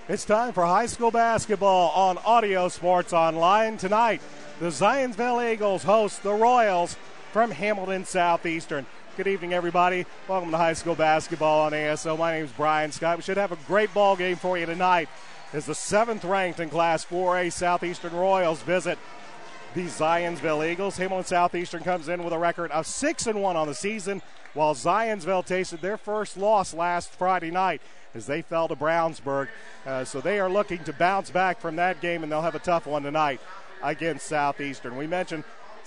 It's time for high school basketball on Audio Sports Online. Tonight, the Zionsville Eagles host the Royals from Hamilton Southeastern. Good evening, everybody. Welcome to high school basketball on ASO. My name is Brian Scott. We should have a great ball game for you tonight as the 7th ranked in Class 4A Southeastern Royals visit the Zionsville Eagles. Hamilton Southeastern comes in with a record of 6-1 on the season, while Zionsville tasted their first loss last Friday night as they fell to Brownsburg. So they are looking to bounce back from that game, and they'll have a tough one tonight against Southeastern. We mentioned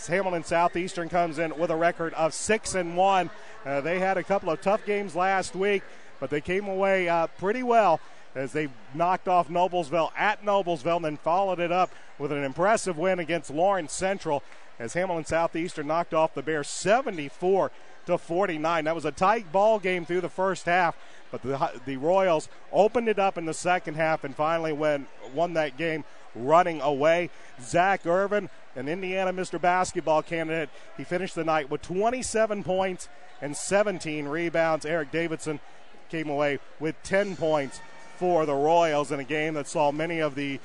Hamilton Southeastern comes in with a record of 6-1. They had a couple of tough games last week, but they came away pretty well as they knocked off Noblesville at Noblesville and then followed it up with an impressive win against Lawrence Central as Hamilton Southeastern knocked off the Bears 74-49. That was a tight ball game through the first half, but the Royals opened it up in the second half and finally won that game running away. Zach Irvin, an Indiana Mr. Basketball candidate, he finished the night with 27 points and 17 rebounds. Eric Davidson came away with 10 points for the Royals in a game that saw many of the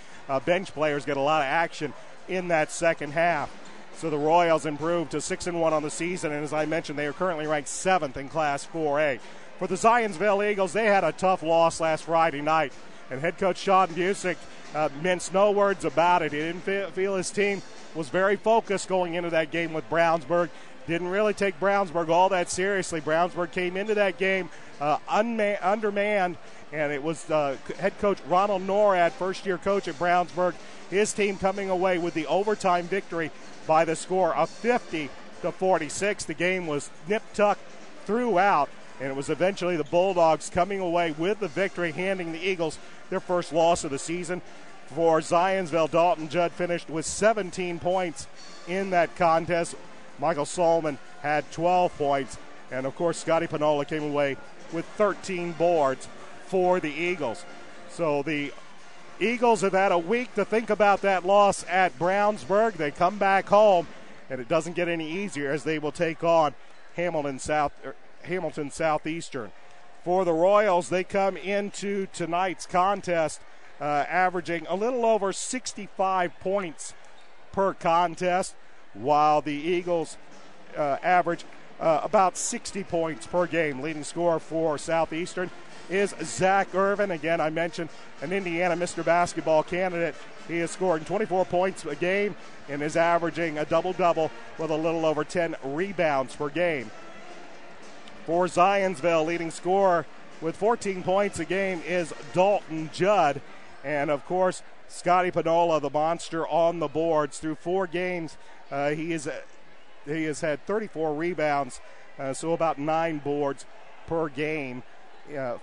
bench players get a lot of action in that second half. So the Royals improved to 6-1 on the season, and as I mentioned, they are currently ranked 7th in Class 4A. For the Zionsville Eagles, they had a tough loss last Friday night, and head coach Sean Busick minced no words about it. He didn't feel his team was very focused going into that game with Brownsburg. Didn't really take Brownsburg all that seriously. Brownsburg came into that game undermanned, and it was head coach Ronald Norad, first-year coach at Brownsburg, his team coming away with the overtime victory by the score of 50-46. The game was nip-tuck throughout, and it was eventually the Bulldogs coming away with the victory, handing the Eagles their first loss of the season. For Zionsville, Dalton Judd finished with 17 points in that contest. Michael Solomon had 12 points, and of course Scotty Panola came away with 13 boards for the Eagles. So the Eagles have had a week to think about that loss at Brownsburg. They come back home, and it doesn't get any easier as they will take on Hamilton Southeastern. For the Royals, they come into tonight's contest averaging a little over 65 points per contest, while the Eagles average about 60 points per game. Leading scorer for Southeastern is Zach Irvin. Again, I mentioned an Indiana Mr. Basketball candidate. He is scoring 24 points a game and is averaging a double-double with a little over 10 rebounds per game. For Zionsville, leading scorer with 14 points a game is Dalton Judd. And, of course, Scotty Panola, the monster on the boards. Through 4 games, he has had 34 rebounds, so about 9 boards per game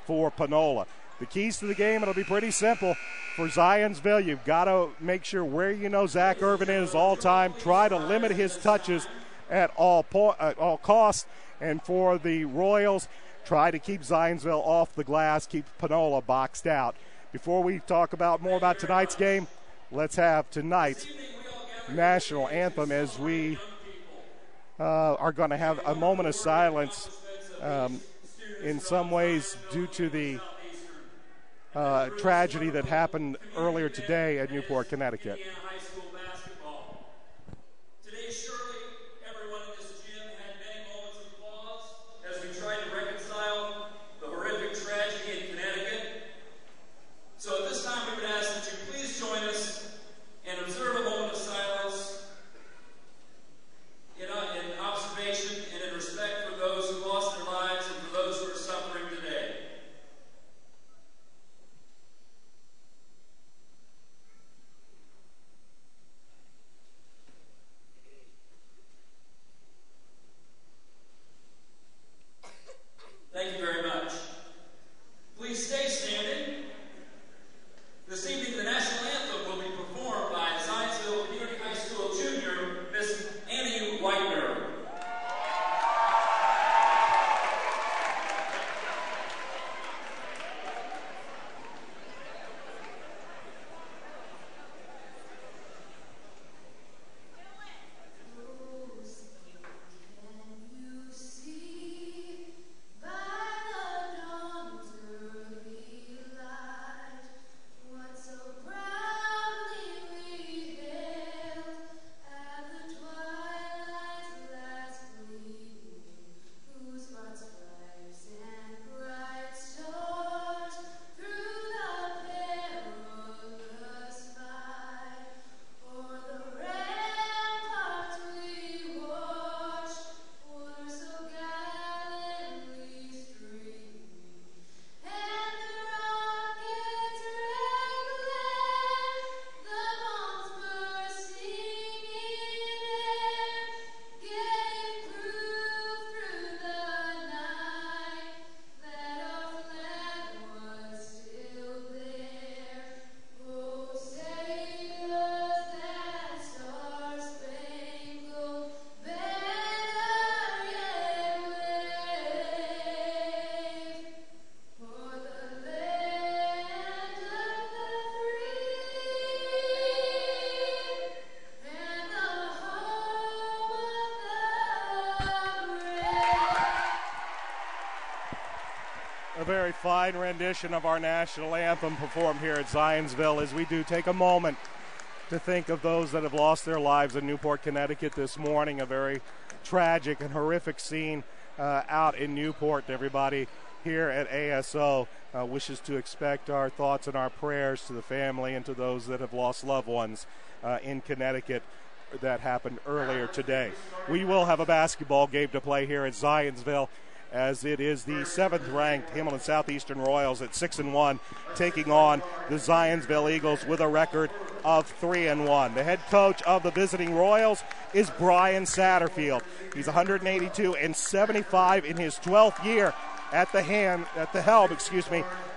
for Panola. The keys to the game, it'll be pretty simple. For Zionsville, you've got to make sure where you know Zach Irvin is all time. Try to limit his touches at all costs. And for the Royals, try to keep Zionsville off the glass, keep Panola boxed out. Before we talk more about tonight's game, let's have tonight's national anthem as we are going to have a moment of silence in some ways due to the tragedy that happened earlier today at Newport, Connecticut. very fine rendition of our national anthem performed here at Zionsville, as we do take a moment to think of those that have lost their lives in Newport, Connecticut this morning. A very tragic and horrific scene out in Newport. Everybody here at ASO wishes to expect our thoughts and our prayers to the family and to those that have lost loved ones in Connecticut. That happened earlier today. We will have a basketball game to play here at Zionsville, as it is the 7th-ranked Hamilton Southeastern Royals at 6-1, taking on the Zionsville Eagles with a record of 3-1. The head coach of the visiting Royals is Brian Satterfield. He's 182-75 in his 12th year at the helm,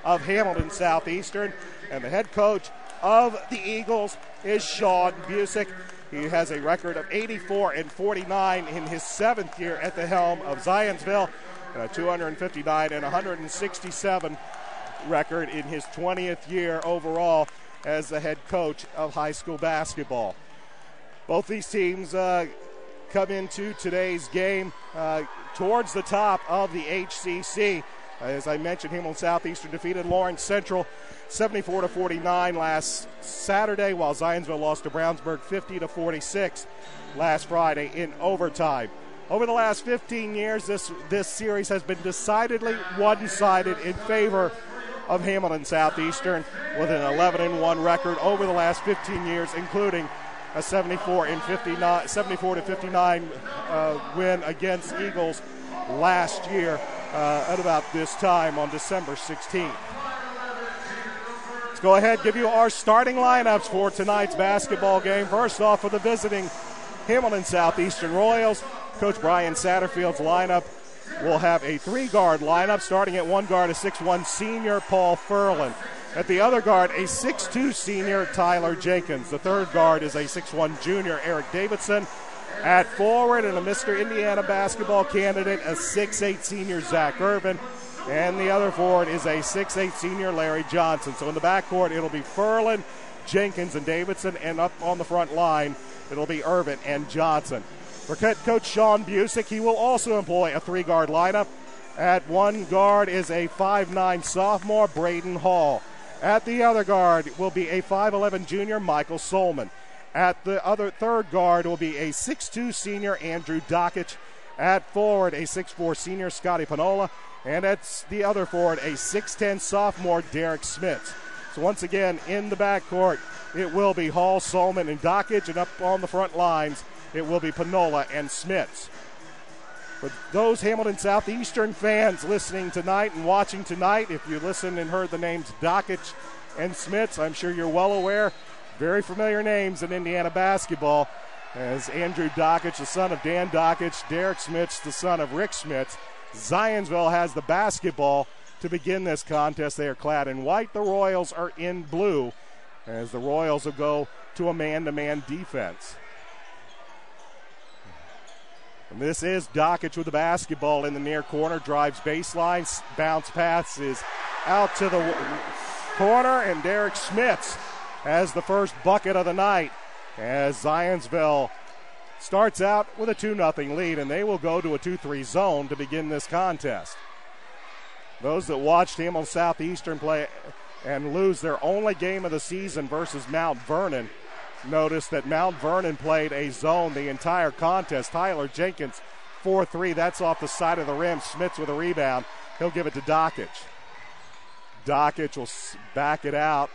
of Hamilton Southeastern. And the head coach of the Eagles is Sean Busick. He has a record of 84-49 in his 7th year at the helm of Zionsville, and a 259 and 167 record in his 20th year overall as the head coach of high school basketball. Both these teams come into today's game towards the top of the HCC. As I mentioned, Hamilton Southeastern defeated Lawrence Central 74-49 last Saturday, while Zionsville lost to Brownsburg 50-46 last Friday in overtime. Over the last 15 years, this series has been decidedly one-sided in favor of Hamilton Southeastern, with an 11-1 record over the last 15 years, including a 74-59 win against Eagles last year at about this time on December 16th. Let's go ahead and give you our starting lineups for tonight's basketball game. First off, for the visiting Hamilton Southeastern Royals, Coach Brian Satterfield's lineup will have a 3-guard lineup. Starting at 1 guard, a 6'1 senior, Paul Furlan. At the other guard, a 6'2 senior, Tyler Jenkins. The third guard is a 6'1 junior, Eric Davidson. At forward, and a Mr. Indiana basketball candidate, a 6'8 senior, Zach Irvin. And the other forward is a 6'8 senior, Larry Johnson. So in the backcourt, it'll be Furlan, Jenkins, and Davidson. And up on the front line, it'll be Irvin and Johnson. For Coach Sean Busick, he will also employ a 3-guard lineup. At 1 guard is a 5'9 sophomore, Braden Hall. At the other guard will be a 5'11 junior, Michael Solman. At the other third guard will be a 6'2 senior, Andrew Dockich. At forward, a 6'4 senior, Scotty Panola. And at the other forward, a 6'10 sophomore, Derek Smits. So once again, in the backcourt, it will be Hall, Solman, and Dockich. And up on the front lines, it will be Panola and Smits. For those Hamilton Southeastern fans listening tonight and watching tonight, if you listened and heard the names Dockich and Smits, I'm sure you're well aware. Very familiar names in Indiana basketball, as Andrew Dockich, the son of Dan Dockich, Derek Smits, the son of Rick Smits. Zionsville has the basketball to begin this contest. They are clad in white. The Royals are in blue, as the Royals will go to a man-to-man defense. And this is Dockich with the basketball in the near corner, drives baseline, bounce pass is out to the corner, and Derek Smits has the first bucket of the night, as Zionsville starts out with a 2-0 lead, and they will go to a 2-3 zone to begin this contest. Those that watched Hamilton Southeastern play and lose their only game of the season versus Mount Vernon notice that Mount Vernon played a zone the entire contest. Tyler Jenkins, 4-3. That's off the side of the rim. Smits with a rebound. He'll give it to Dockich. Dockich will back it out,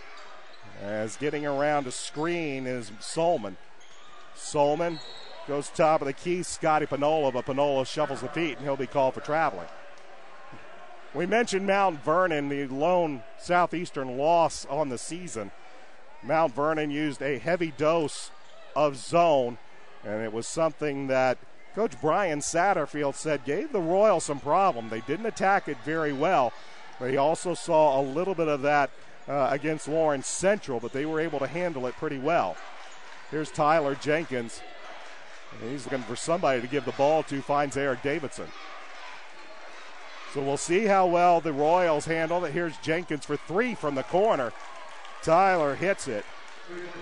as getting around to screen is Solman. Solman goes top of the key, Scotty Panola, but Panola shuffles the feet, and he'll be called for traveling. We mentioned Mount Vernon, the lone Southeastern loss on the season. Mount Vernon used a heavy dose of zone, and it was something that Coach Brian Satterfield said gave the Royals some problem. They didn't attack it very well. They also saw a little bit of that against Lawrence Central, but they were able to handle it pretty well. Here's Tyler Jenkins. He's looking for somebody to give the ball to, finds Eric Davidson. So we'll see how well the Royals handle it. Here's Jenkins for 3 from the corner. Tyler hits it,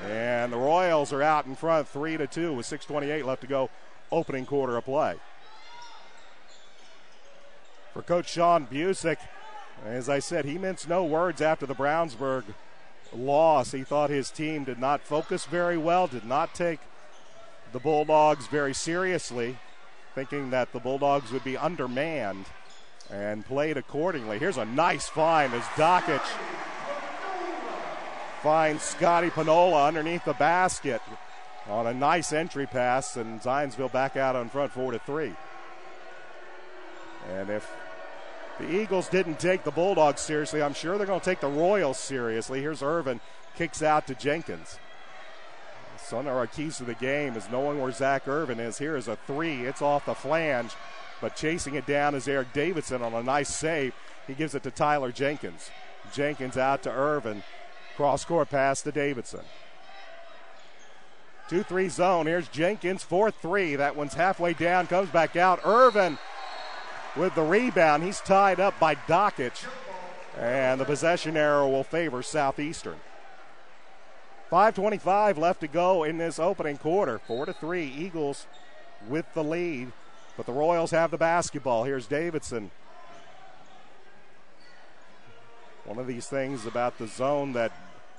and the Royals are out in front 3-2 with 6:28 left to go, opening quarter of play. For Coach Sean Busick, As I said, he minced no words after the Brownsburg loss. He thought his team did not focus very well, did not take the Bulldogs very seriously, thinking that the Bulldogs would be undermanned, and played accordingly. Here's a nice find as Dockich finds Scotty Panola underneath the basket on a nice entry pass, and Zionsville back out on front 4-3. And if the Eagles didn't take the Bulldogs seriously, I'm sure they're going to take the Royals seriously. Here's Irvin, kicks out to Jenkins. Some of our keys to the game is knowing where Zach Irvin is. Here is a three. It's off the flange, but chasing it down is Eric Davidson on a nice save. He gives it to Tyler Jenkins. Jenkins out to Irvin. Cross-court pass to Davidson. 2-3 zone. Here's Jenkins, 4-3. That one's halfway down, comes back out. Irvin with the rebound. He's tied up by Dockich, and the possession error will favor Southeastern. 5:25 left to go in this opening quarter. 4-3, Eagles with the lead, but the Royals have the basketball. Here's Davidson. One of these things about the zone that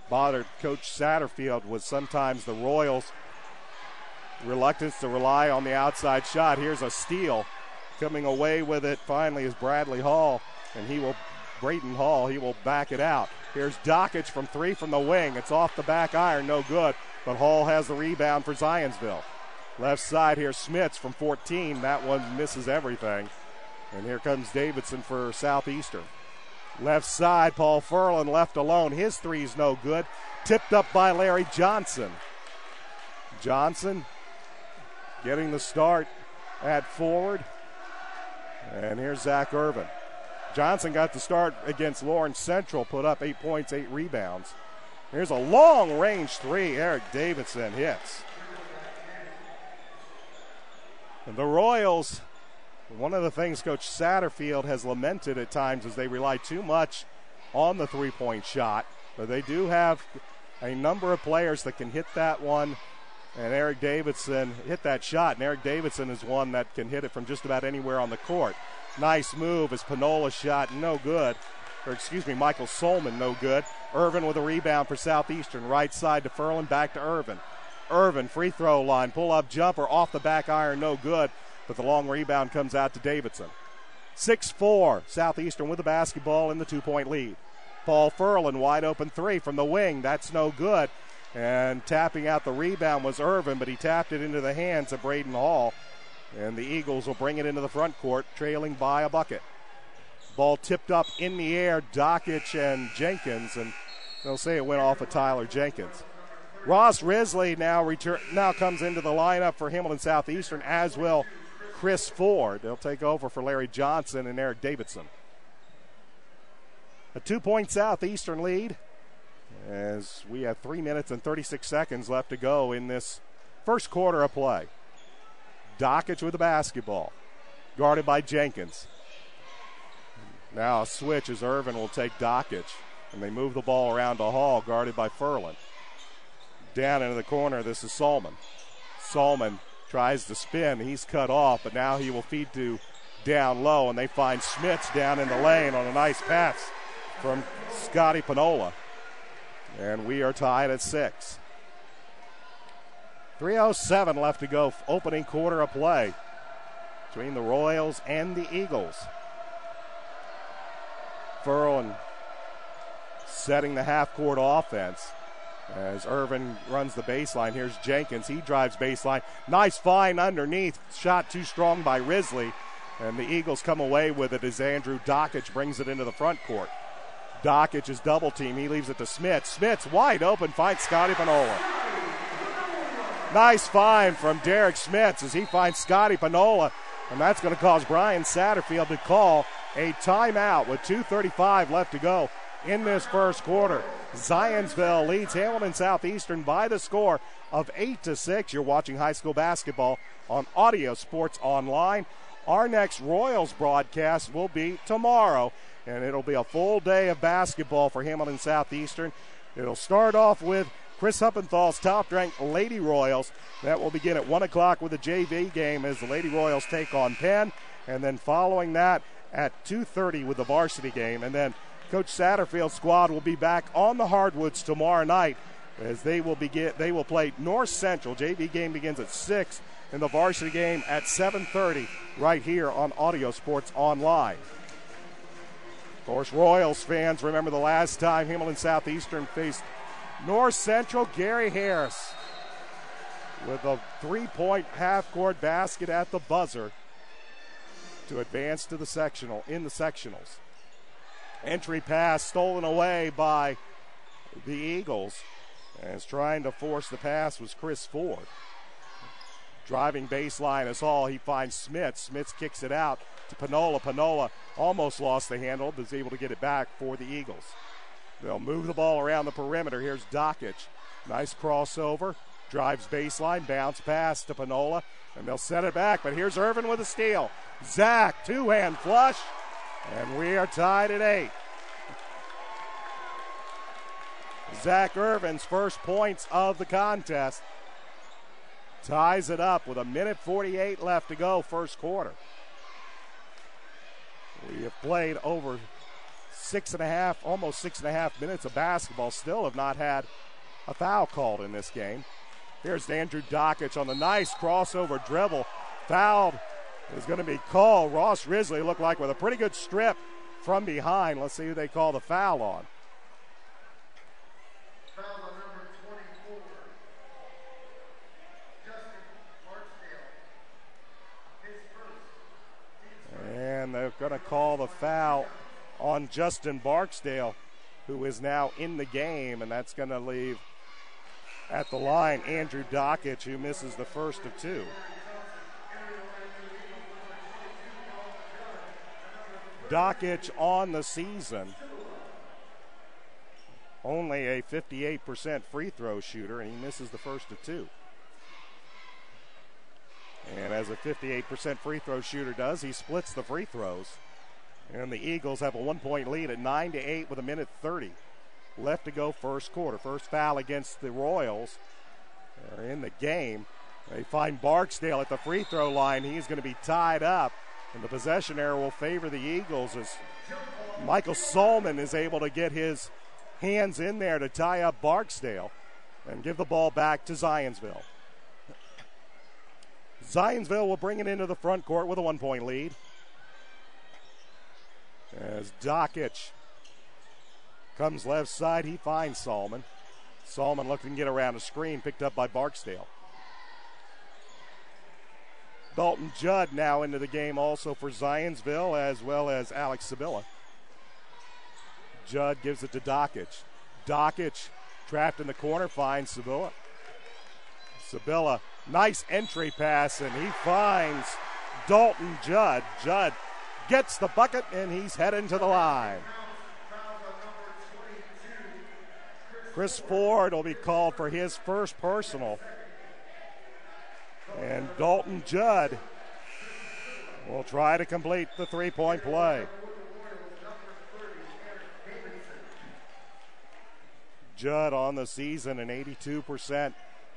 bothered Coach Satterfield was sometimes the Royals' reluctance to rely on the outside shot. Here's a steal. Coming away with it finally is Bradley Hall, and Brayton Hall, he will back it out. Here's Dockich from three from the wing. It's off the back iron, no good, but Hall has the rebound for Zionsville. Left side here, Smits from 14. That one misses everything. And here comes Davidson for Southeastern. Left side, Paul Furlan left alone. His three's no good. Tipped up by Larry Johnson. Johnson getting the start at forward. And here's Zach Irvin. Johnson got the start against Lawrence Central, put up 8 points, 8 rebounds. Here's a long-range three. Eric Davidson hits. And the Royals, one of the things Coach Satterfield has lamented at times is they rely too much on the three-point shot. But they do have a number of players that can hit that one. And Eric Davidson hit that shot. And Eric Davidson is one that can hit it from just about anywhere on the court. Nice move as Panola shot, no good. Michael Solman, no good. Irvin with a rebound for Southeastern. Right side to Furlan, back to Irvin. Irvin, free throw line, pull-up jumper, off the back iron, no good. But the long rebound comes out to Davidson. 6-4, Southeastern with the basketball in the 2-point lead. Paul Furlan, wide open three from the wing. That's no good. And tapping out the rebound was Irvin, but he tapped it into the hands of Braden Hall. And the Eagles will bring it into the front court, trailing by a bucket. Ball tipped up in the air, Dockich and Jenkins, and they'll say it went off of Tyler Jenkins. Ross Risley now comes into the lineup for Hamilton Southeastern, as will Chris Ford. They'll take over for Larry Johnson and Eric Davidson. A 2-point Southeastern lead as we have 3 minutes and 36 seconds left to go in this first quarter of play. Dockich with the basketball, guarded by Jenkins. Now a switch as Irvin will take Dockich, and they move the ball around to Hall, guarded by Furlan. Down into the corner, this is Solman. Solman tries to spin, he's cut off, but now he will feed to down low, and they find Smits down in the lane on a nice pass from Scotty Panola. And we are tied at 6. 3:07 left to go, opening quarter of play between the Royals and the Eagles. Furlan setting the half-court offense as Irvin runs the baseline. Here's Jenkins. He drives baseline. Nice find underneath. Shot too strong by Risley. And the Eagles come away with it as Andrew Dockich brings it into the front court. Dockich is double team. He leaves it to Smits. Smits wide open, finds Scotty Panola. Nice find from Derek Smits as he finds Scotty Panola. And that's going to cause Brian Satterfield to call a timeout with 2:35 left to go in this first quarter. Zionsville leads Hamilton Southeastern by the score of 8-6. You're watching high school basketball on Audio Sports Online. Our next Royals broadcast will be tomorrow, and it'll be a full day of basketball for Hamilton Southeastern. It'll start off with Chris Huppenthal's top-ranked Lady Royals. That will begin at 1 o'clock with a JV game as the Lady Royals take on Penn. And then following that at 2:30 with the varsity game. And then Coach Satterfield's squad will be back on the hardwoods tomorrow night as they will play North Central. JV game begins at 6 and the varsity game at 7:30 right here on Audio Sports Online. Of course, Royals fans remember the last time Hamilton Southeastern faced North Central. Gary Harris with a 3-point half-court basket at the buzzer to advance to the sectionals. Entry pass stolen away by the Eagles. As trying to force the pass was Chris Ford. Driving baseline is all. He finds Smith. Smith kicks it out to Panola. Panola almost lost the handle, but is able to get it back for the Eagles. They'll move the ball around the perimeter. Here's Dockich. Nice crossover. Drives baseline. Bounce pass to Panola. And they'll set it back. But here's Irvin with a steal. Zach, two-hand flush. And we are tied at 8. Zach Irvin's first points of the contest ties it up with 1:48 left to go, first quarter. We have played over almost 6.5 minutes of basketball, still have not had a foul called in this game. Here's Andrew Dockich on the nice crossover dribble. Foul is going to be called. Ross Risley looked like with a pretty good strip from behind. Let's see who they call the foul on. Foul on number 24, Justin Barksdale. His first. And they're going to call the foul on Justin Barksdale, who is now in the game, and that's going to leave at the line Andrew Dockich, who misses the first of 2. Dockich on the season, only a 58% free throw shooter, and he misses the first of 2. And as a 58% free throw shooter does, he splits the free throws. And the Eagles have a 1-point lead at 9-8 with 1:30 left to go, first quarter. First foul against the Royals. They're in the game. They find Barksdale at the free throw line. He's going to be tied up, and the possession error will favor the Eagles as Michael Solman is able to get his hands in there to tie up Barksdale and give the ball back to Zionsville. Zionsville will bring it into the front court with a 1-point lead. As Dockich comes left side, he finds Solman. Solman looking to get around a screen, picked up by Barksdale. Dalton Judd now into the game also for Zionsville, as well as Alex Sabilla. Judd gives it to Dockich. Dockich trapped in the corner, finds Sabilla. Sabilla, nice entry pass, and he finds Dalton Judd. Judd gets the bucket, and he's heading to the line. Chris Ford will be called for his first personal. And Dalton Judd will try to complete the three-point play. Judd on the season, an 82%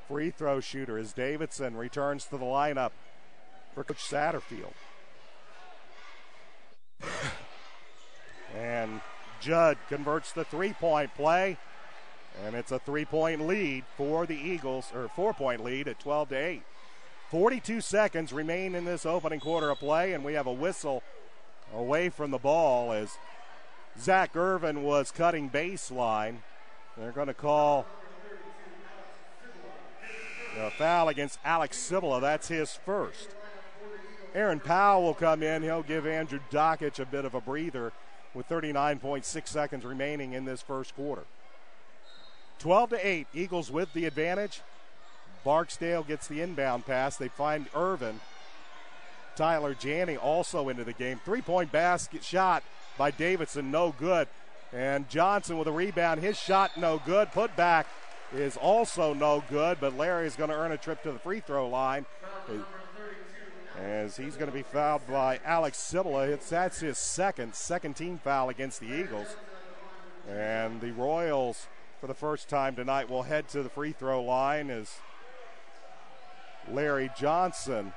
free throw shooter as Davidson returns to the lineup for Coach Satterfield. And Judd converts the three-point play, and it's a 3-point lead for the Eagles, or 4-point lead at 12-8. 42 seconds remain in this opening quarter of play, and we have a whistle away from the ball as Zach Irvin was cutting baseline. They're going to call a foul against Alex Cibula. That's his first. Aaron Powell will come in. He'll give Andrew Dockich a bit of a breather with 39.6 seconds remaining in this first quarter. 12-8, Eagles with the advantage. Barksdale gets the inbound pass. They find Irvin. Tyler Janney also into the game. 3-point basket shot by Davidson, no good. And Johnson with a rebound. His shot no good. Put back is also no good, but Larry is going to earn a trip to the free throw line as he's going to be fouled by Alex Cibula. That's his second team foul against the Eagles. And the Royals, for the first time tonight, will head to the free throw line as Larry Johnson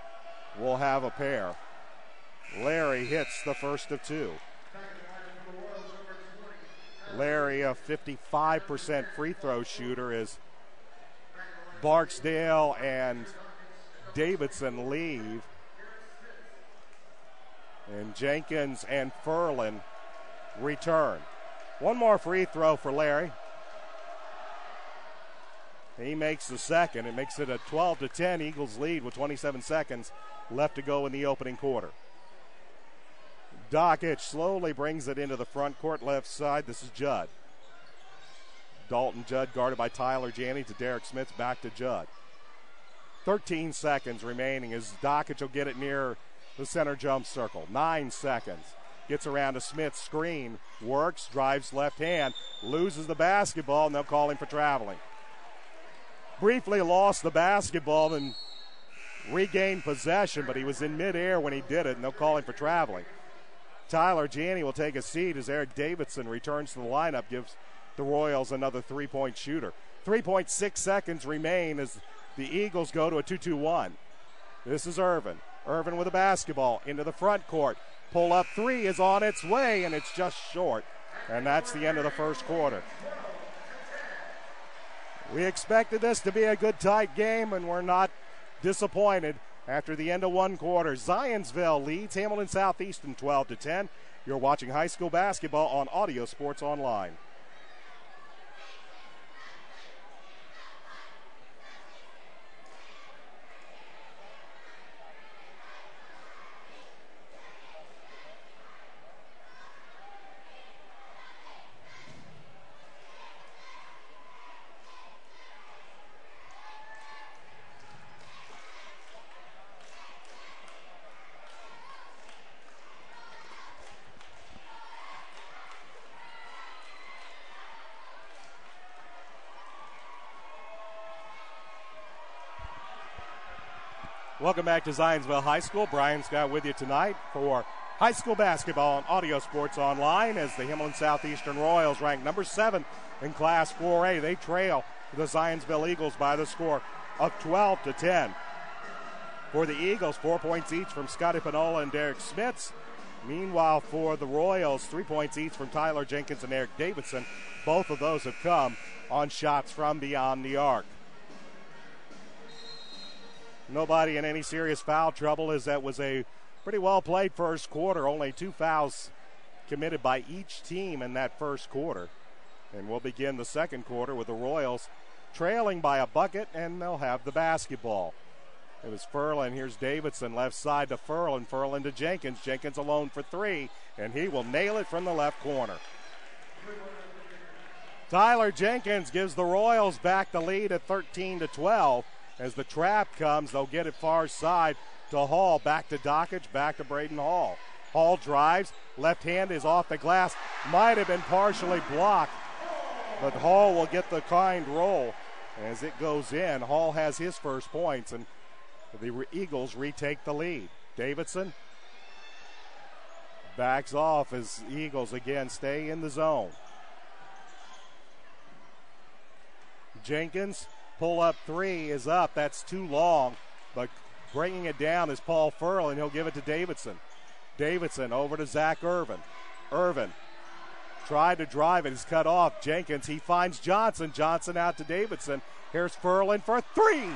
will have a pair. Larry hits the first of two. Larry, a 55% free throw shooter, as Barksdale and Davidson leave. And Jenkins and Furlan return. One more free throw for Larry. He makes the second. It makes it a 12-10 Eagles lead with 27 seconds left to go in the opening quarter. Dockich slowly brings it into the front court left side. This is Judd. Dalton Judd guarded by Tyler Janney to Derek Smith, back to Judd. 13 seconds remaining as Dockich will get it near the center jump circle. 9 seconds. Gets around to Smith, screen, works, drives left hand, loses the basketball, and they'll call him for traveling. Briefly lost the basketball and regained possession, but he was in midair when he did it, and they'll call him for traveling. Tyler Janney will take a seat as Eric Davidson returns to the lineup, gives the Royals another three-point shooter. 3.6 seconds remain as the Eagles go to a 2-2-1. This is Irvin. Irvin with a basketball into the front court. Pull-up three is on its way, and it's just short. And that's the end of the first quarter. We expected this to be a good tight game, and we're not disappointed. After the end of one quarter, Zionsville leads Hamilton Southeastern 12-10. You're watching high school basketball on Audio Sports Online. Welcome back to Zionsville High School. Brian Scott with you tonight for high school basketball on Audio Sports Online as the Hamilton Southeastern Royals, ranked number 7 in Class 4A. They trail the Zionsville Eagles by the score of 12-10. For the Eagles, 4 points each from Scotty Panola and Derek Smits. Meanwhile, for the Royals, 3 points each from Tyler Jenkins and Eric Davidson. Both of those have come on shots from beyond the arc. Nobody in any serious foul trouble, as that was a pretty well played first quarter. Only 2 fouls committed by each team in that first quarter. And we'll begin the second quarter with the Royals trailing by a bucket, and they'll have the basketball. It was Furlan. Here's Davidson, left side to Furlan. Furlan to Jenkins. Jenkins alone for three, and he will nail it from the left corner. Tyler Jenkins gives the Royals back the lead at 13-12. As the trap comes, they'll get it far side to Hall. Back to Dockich, back to Braden Hall. Hall drives, left hand is off the glass. Might have been partially blocked, but Hall will get the kind roll as it goes in. Hall has his first points, and the Eagles retake the lead. Davidson backs off as the Eagles again stay in the zone. Jenkins, pull-up three is up. That's too long, but bringing it down is Paul Furlan. He'll give it to Davidson. Davidson over to Zach Irvin. Irvin tried to drive it. He's cut off. Jenkins, he finds Johnson. Johnson out to Davidson. Here's Furlan for three.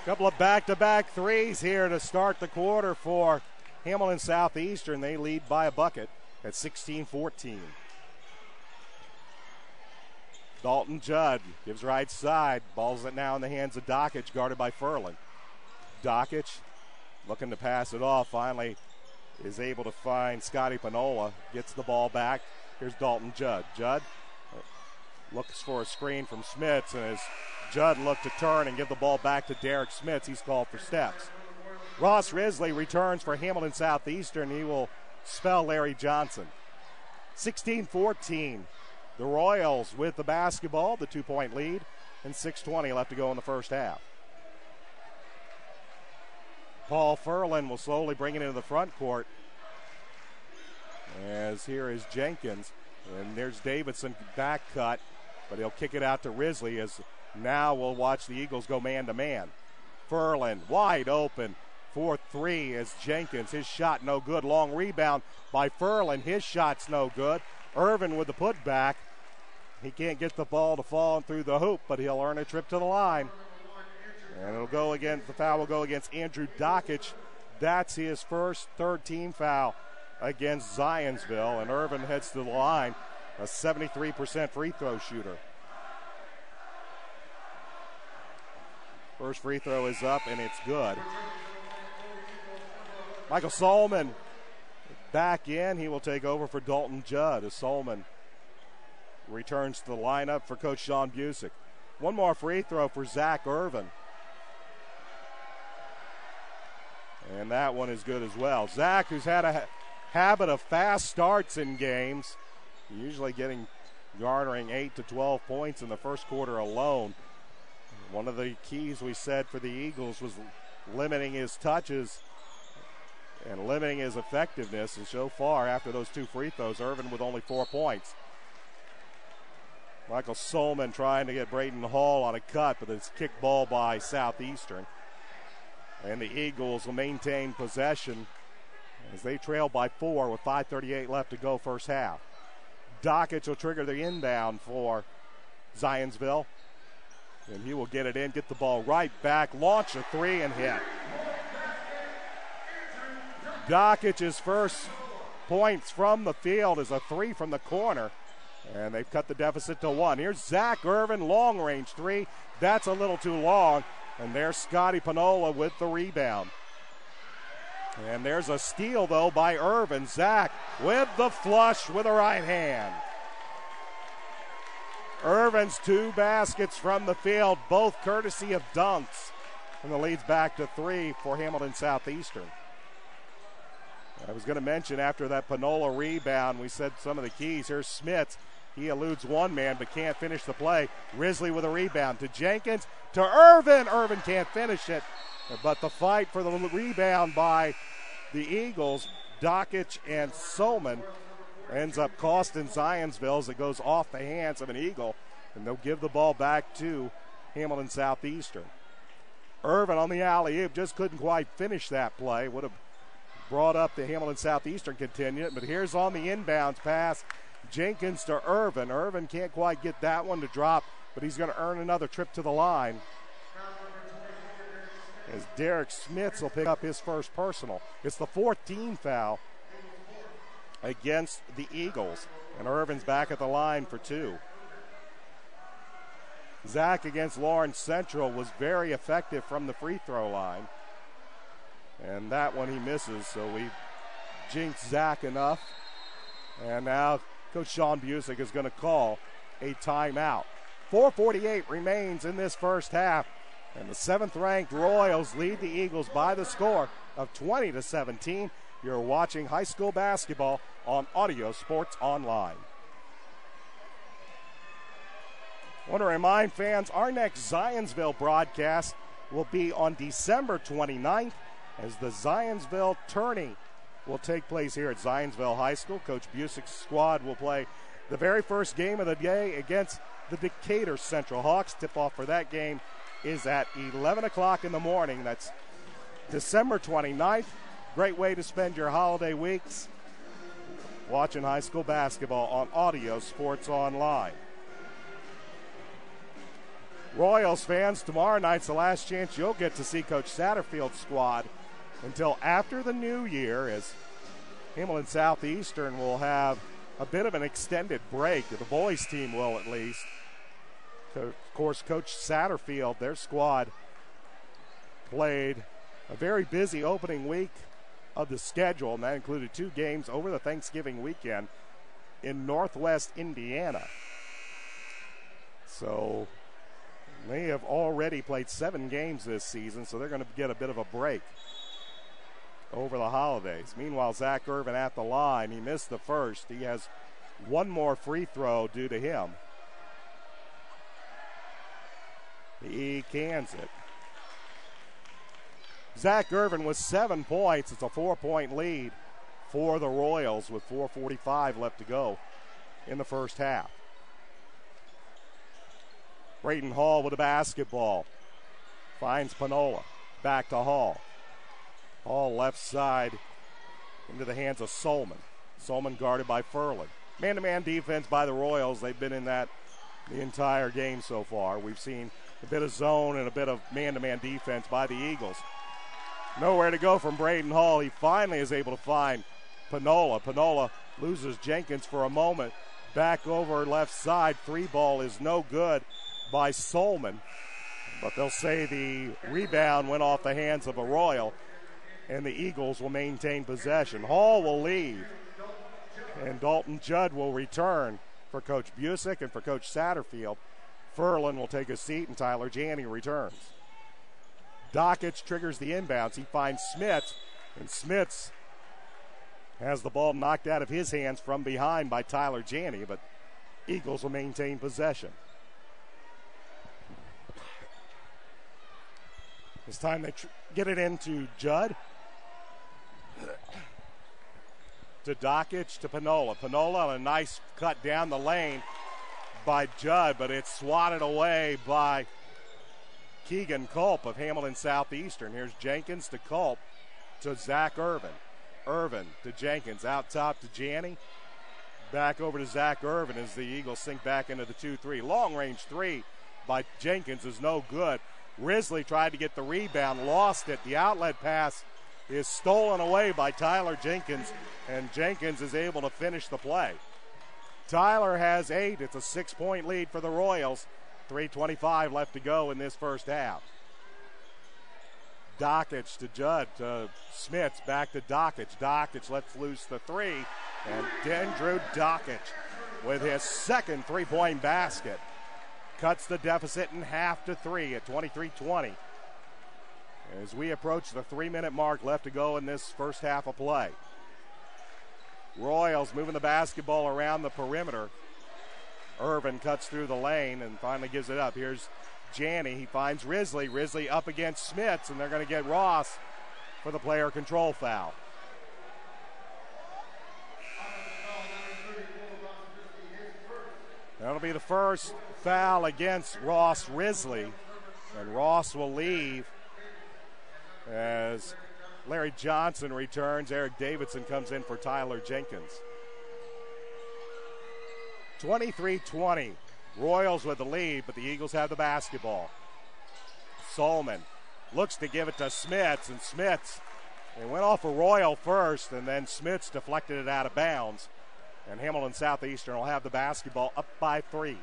Couple of back-to-back threes here to start the quarter for Hamilton Southeastern. They lead by a bucket at 16-14. Dalton Judd gives right side. Ball's it now in the hands of Dockich, guarded by Furlan. Dockich looking to pass it off. Finally is able to find Scotty Panola. Gets the ball back. Here's Dalton Judd. Judd looks for a screen from Smits, and as Judd looked to turn and give the ball back to Derek Smits, he's called for steps. Ross Risley returns for Hamilton Southeastern. He will spell Larry Johnson. 16-14. The Royals with the basketball, the 2-point lead, and 6:20 left to go in the first half. Paul Furlan will slowly bring it into the front court. As here is Jenkins, and there's Davidson back cut, but he'll kick it out to Risley as now we'll watch the Eagles go man-to-man. Furlan wide open 4th three is Jenkins. His shot no good. Long rebound by Furlan. His shot's no good. Irvin with the putback. He can't get the ball to fall through the hoop, but he'll earn a trip to the line. And the foul will go against Andrew Dockich. That's his first third-team foul against Zionsville, and Irvin heads to the line, a 73% free throw shooter. First free throw is up, and it's good. Michael Solomon back in. He will take over for Dalton Judd as Solomon returns to the lineup for Coach Sean Busick. One more free throw for Zach Irvin. And that one is good as well. Zach, who's had a habit of fast starts in games, usually garnering 8 to 12 points in the first quarter alone. One of the keys we said for the Eagles was limiting his touches and limiting his effectiveness. And so far, after those 2 free throws, Irvin with only 4 points. Michael Solomon trying to get Braden Hall on a cut, but it's kicked ball by Southeastern. And the Eagles will maintain possession as they trail by 4 with 5:38 left to go first half. Dockich will trigger the inbound for Zionsville. And he will get it in, get the ball right back, launch a 3 and hit. Dockich's first points from the field is a 3 from the corner. And they've cut the deficit to 1. Here's Zach Irvin, long-range 3. That's a little too long. And there's Scotty Panola with the rebound. And there's a steal, though, by Irvin. Zach with the flush with the right hand. Irvin's 2 baskets from the field, both courtesy of dunks. And the lead's back to 3 for Hamilton Southeastern. I was going to mention after that Panola rebound, we said some of the keys. Here's Smits. He eludes one man but can't finish the play. Risley with a rebound to Jenkins, to Irvin. Irvin can't finish it. But the fight for the rebound by the Eagles, Dockich and Solomon, ends up costing Zionsville as it goes off the hands of an Eagle. And they'll give the ball back to Hamilton Southeastern. Irvin on the alley-oop just couldn't quite finish that play. Would have brought up the Hamilton Southeastern contingent. But here's on the inbounds pass. Jenkins to Irvin. Irvin can't quite get that one to drop, but he's going to earn another trip to the line. As Derek Smits will pick up his first personal. It's the 4th team foul against the Eagles. And Irvin's back at the line for 2. Zach against Lawrence Central was very effective from the free throw line. And that one he misses, so we jinxed Zach enough. And now Coach Sean Busick is going to call a timeout. 4:48 remains in this first half. And the 7th-ranked Royals lead the Eagles by the score of 20-17. You're watching high school basketball on Audio Sports Online. I want to remind fans our next Zionsville broadcast will be on December 29th as the Zionsville tourney will take place here at Zionsville High School. Coach Busick's squad will play the very first game of the day against the Decatur Central Hawks. Tip-off for that game is at 11 o'clock in the morning. That's December 29th. Great way to spend your holiday weeks watching high school basketball on Audio Sports Online. Royals fans, tomorrow night's the last chance you'll get to see Coach Satterfield's squad until after the new year, as Hamilton Southeastern will have a bit of an extended break. The boys team will, at least. Of course, Coach Satterfield, their squad, played a very busy opening week of the schedule, and that included 2 games over the Thanksgiving weekend in Northwest Indiana. So they have already played 7 games this season, so they're going to get a bit of a break over the holidays. Meanwhile, Zach Irvin at the line. He missed the first. He has 1 more free throw due to him. He cans it. Zach Irvin with 7 points. It's a 4-point lead for the Royals with 4:45 left to go in the first half. Braden Hall with a basketball. Finds Panola. Back to Hall. Ball left side into the hands of Solman. Solman guarded by Furlan. Man-to-man defense by the Royals. They've been in that the entire game so far. We've seen a bit of zone and a bit of man-to-man defense by the Eagles. Nowhere to go from Braden Hall. He finally is able to find Panola. Panola loses Jenkins for a moment. Back over left side. Three ball is no good by Solman. But they'll say the rebound went off the hands of a Royal, and the Eagles will maintain possession. Hall will leave, and Dalton Judd will return for Coach Busick and for Coach Satterfield. Furlan will take a seat, and Tyler Janney returns. Dockich triggers the inbounds. He finds Smits, and Smits has the ball knocked out of his hands from behind by Tyler Janney, but Eagles will maintain possession. This time they get it into Judd. To Dockich, to Panola. Panola on a nice cut down the lane by Judd, but it's swatted away by Keegan Culp of Hamilton Southeastern. Here's Jenkins to Culp to Zach Irvin. Irvin to Jenkins, out top to Janney. Back over to Zach Irvin as the Eagles sink back into the 2-3. Long-range three by Jenkins is no good. Risley tried to get the rebound, lost it. The outlet pass is stolen away by Tyler Jenkins, and Jenkins is able to finish the play. Tyler has 8. It's a 6-point lead for the Royals. 3:25 left to go in this first half. Dockich to Judd to Smits, back to Dockich. Dockich lets loose the three, and Dendrew Dockich with his second three-point basket cuts the deficit in half to 3 at 23-20. As we approach the 3-minute mark left to go in this first half of play. Royals moving the basketball around the perimeter. Irvin cuts through the lane and finally gives it up. Here's Janney. He finds Risley. Risley up against Smits, and they're going to get Ross for the player control foul. That'll be the first foul against Ross Risley, and Ross will leave as Larry Johnson returns. Eric Davidson comes in for Tyler Jenkins. 23-20. Royals with the lead, but the Eagles have the basketball. Solman looks to give it to Smits, and Smits, it went off a Royal first, and then Smits deflected it out of bounds. And Hamilton Southeastern will have the basketball up by 3.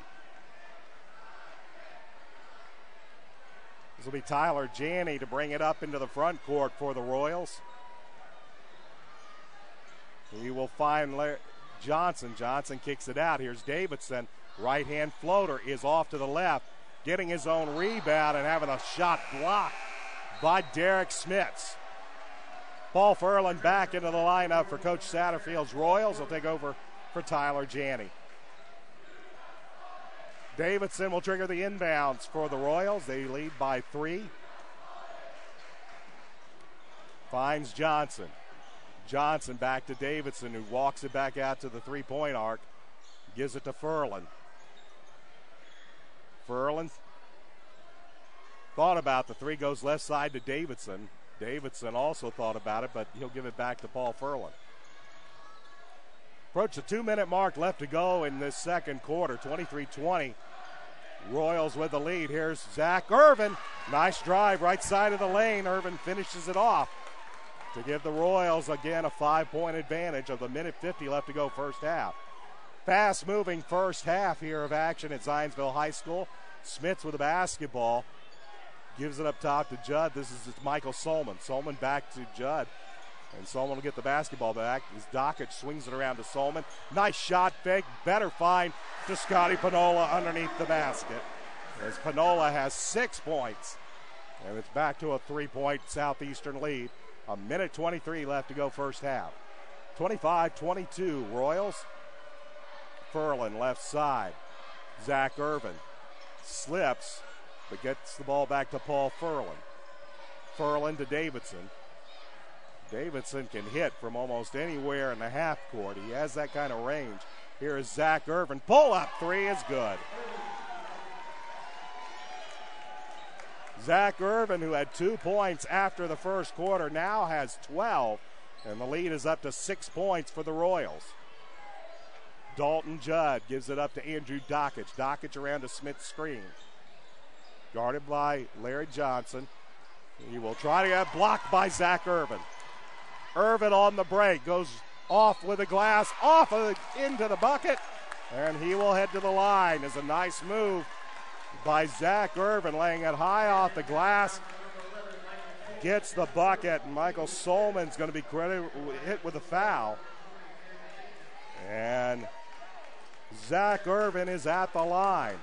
This will be Tyler Janney to bring it up into the front court for the Royals. He will find Johnson. Johnson kicks it out. Here's Davidson. Right-hand floater is off to the left. Getting his own rebound and having a shot blocked by Derek Smits. Paul Furlan back into the lineup for Coach Satterfield's Royals. He'll take over for Tyler Janney. Davidson will trigger the inbounds for the Royals. They lead by 3. Finds Johnson. Johnson back to Davidson, who walks it back out to the three-point arc. Gives it to Furlan. Furlan thought about the three, goes left side to Davidson. Davidson also thought about it, but he'll give it back to Paul Furlan. Approach the 2-minute mark left to go in this second quarter. 23-20. Royals with the lead. Here's Zach Irvin. Nice drive right side of the lane. Irvin finishes it off to give the Royals again a 5-point advantage of the minute 50 left to go first half. Fast-moving first half here of action at Zionsville High School. Smits with the basketball. Gives it up top to Judd. This is Michael Solman. Solman back to Judd. And Solman will get the basketball back as Dockich swings it around to Solman. Nice shot fake. Better find to Scotty Panola underneath the basket. As Panola has 6 points. And it's back to a 3-point Southeastern lead. A minute 23 left to go first half. 25-22 Royals. Furlan left side. Zach Irvin slips, but gets the ball back to Paul Furlan. Furlan to Davidson. Davidson can hit from almost anywhere in the half court. He has that kind of range. Here is Zach Irvin. Pull up three is good. Zach Irvin, who had 2 points after the first quarter, now has 12, and the lead is up to 6 points for the Royals. Dalton Judd gives it up to Andrew Dockich. Dockich around to Smith's screen. Guarded by Larry Johnson. He will try to get blocked by Zach Irvin. Irvin on the break, goes off with a glass, into the bucket, and he will head to the line. Is a nice move by Zach Irvin, laying it high off the glass. Gets the bucket, and Michael Solman's going to be hit with a foul. And Zach Irvin is at the line.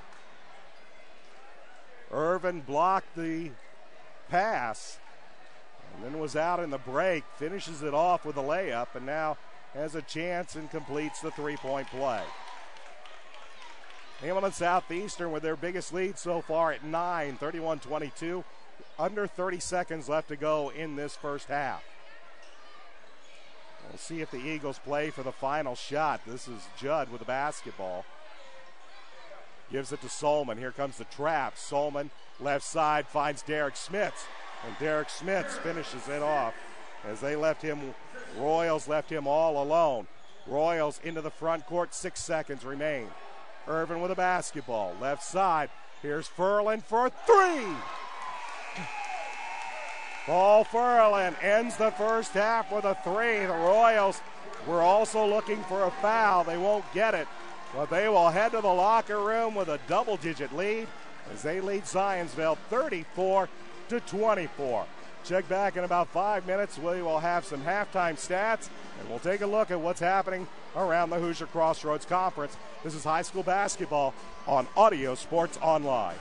Irvin blocked the pass and then was out in the break, finishes it off with a layup, and now has a chance and completes the three-point play. Hamilton Southeastern with their biggest lead so far at 9, 31-22. Under 30 seconds left to go in this first half. We'll see if the Eagles play for the final shot. This is Judd with the basketball. Gives it to Solman. Here comes the trap. Solman, left side, finds Derek Smits. And Derek Smits finishes it off as Royals left him all alone. Royals into the front court, 6 seconds remain. Irvin with a basketball, left side. Here's Furlan for 3. Paul Furlan ends the first half with a 3. The Royals were also looking for a foul. They won't get it, but they will head to the locker room with a double-digit lead as they lead Zionsville 34-24. Check back in about 5 minutes. We will have some halftime stats, and we'll take a look at what's happening around the Hoosier Crossroads Conference. This is high school basketball on Audio Sports Online.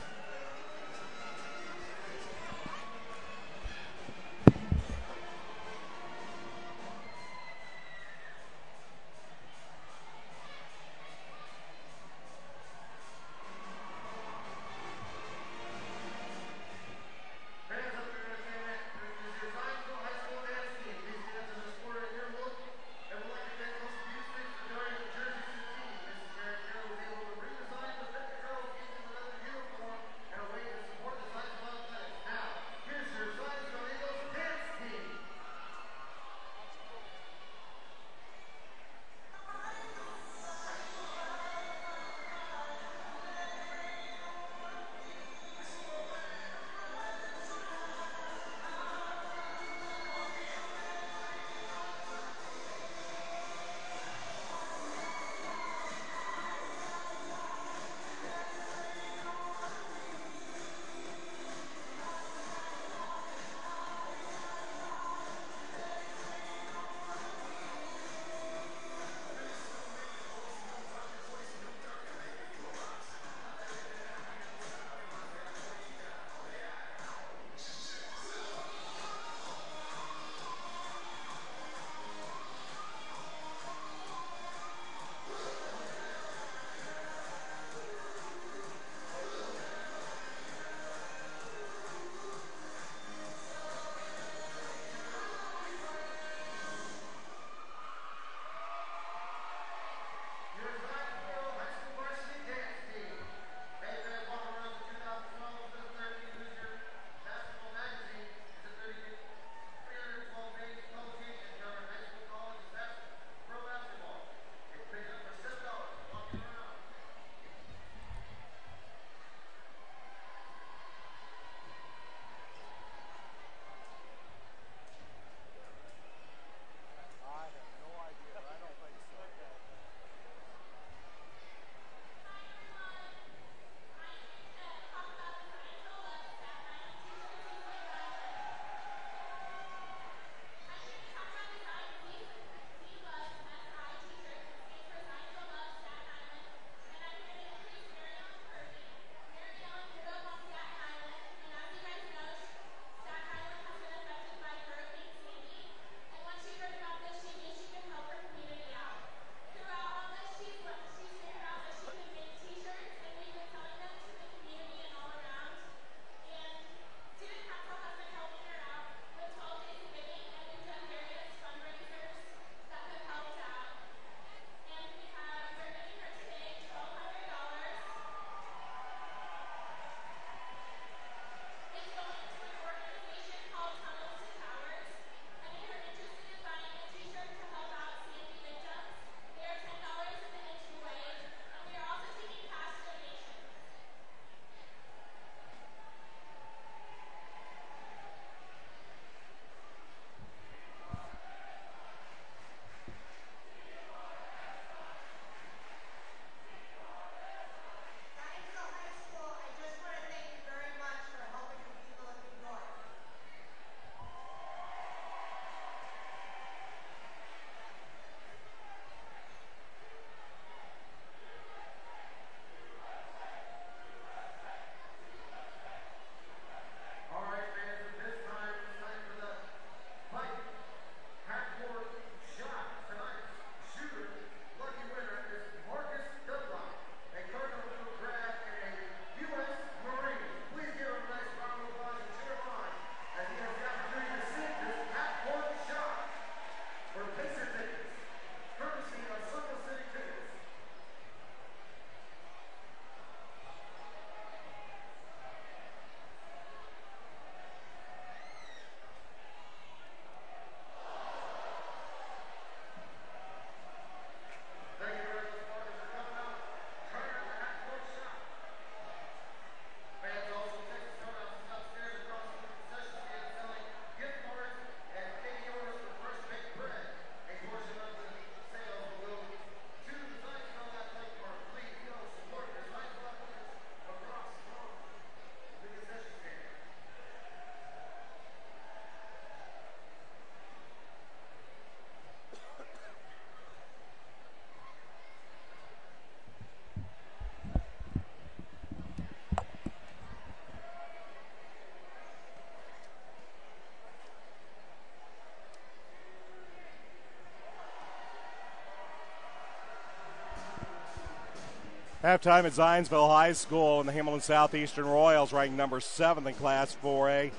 Halftime at Zionsville High School, and the Hamilton Southeastern Royals, ranked number 7 in Class 4A.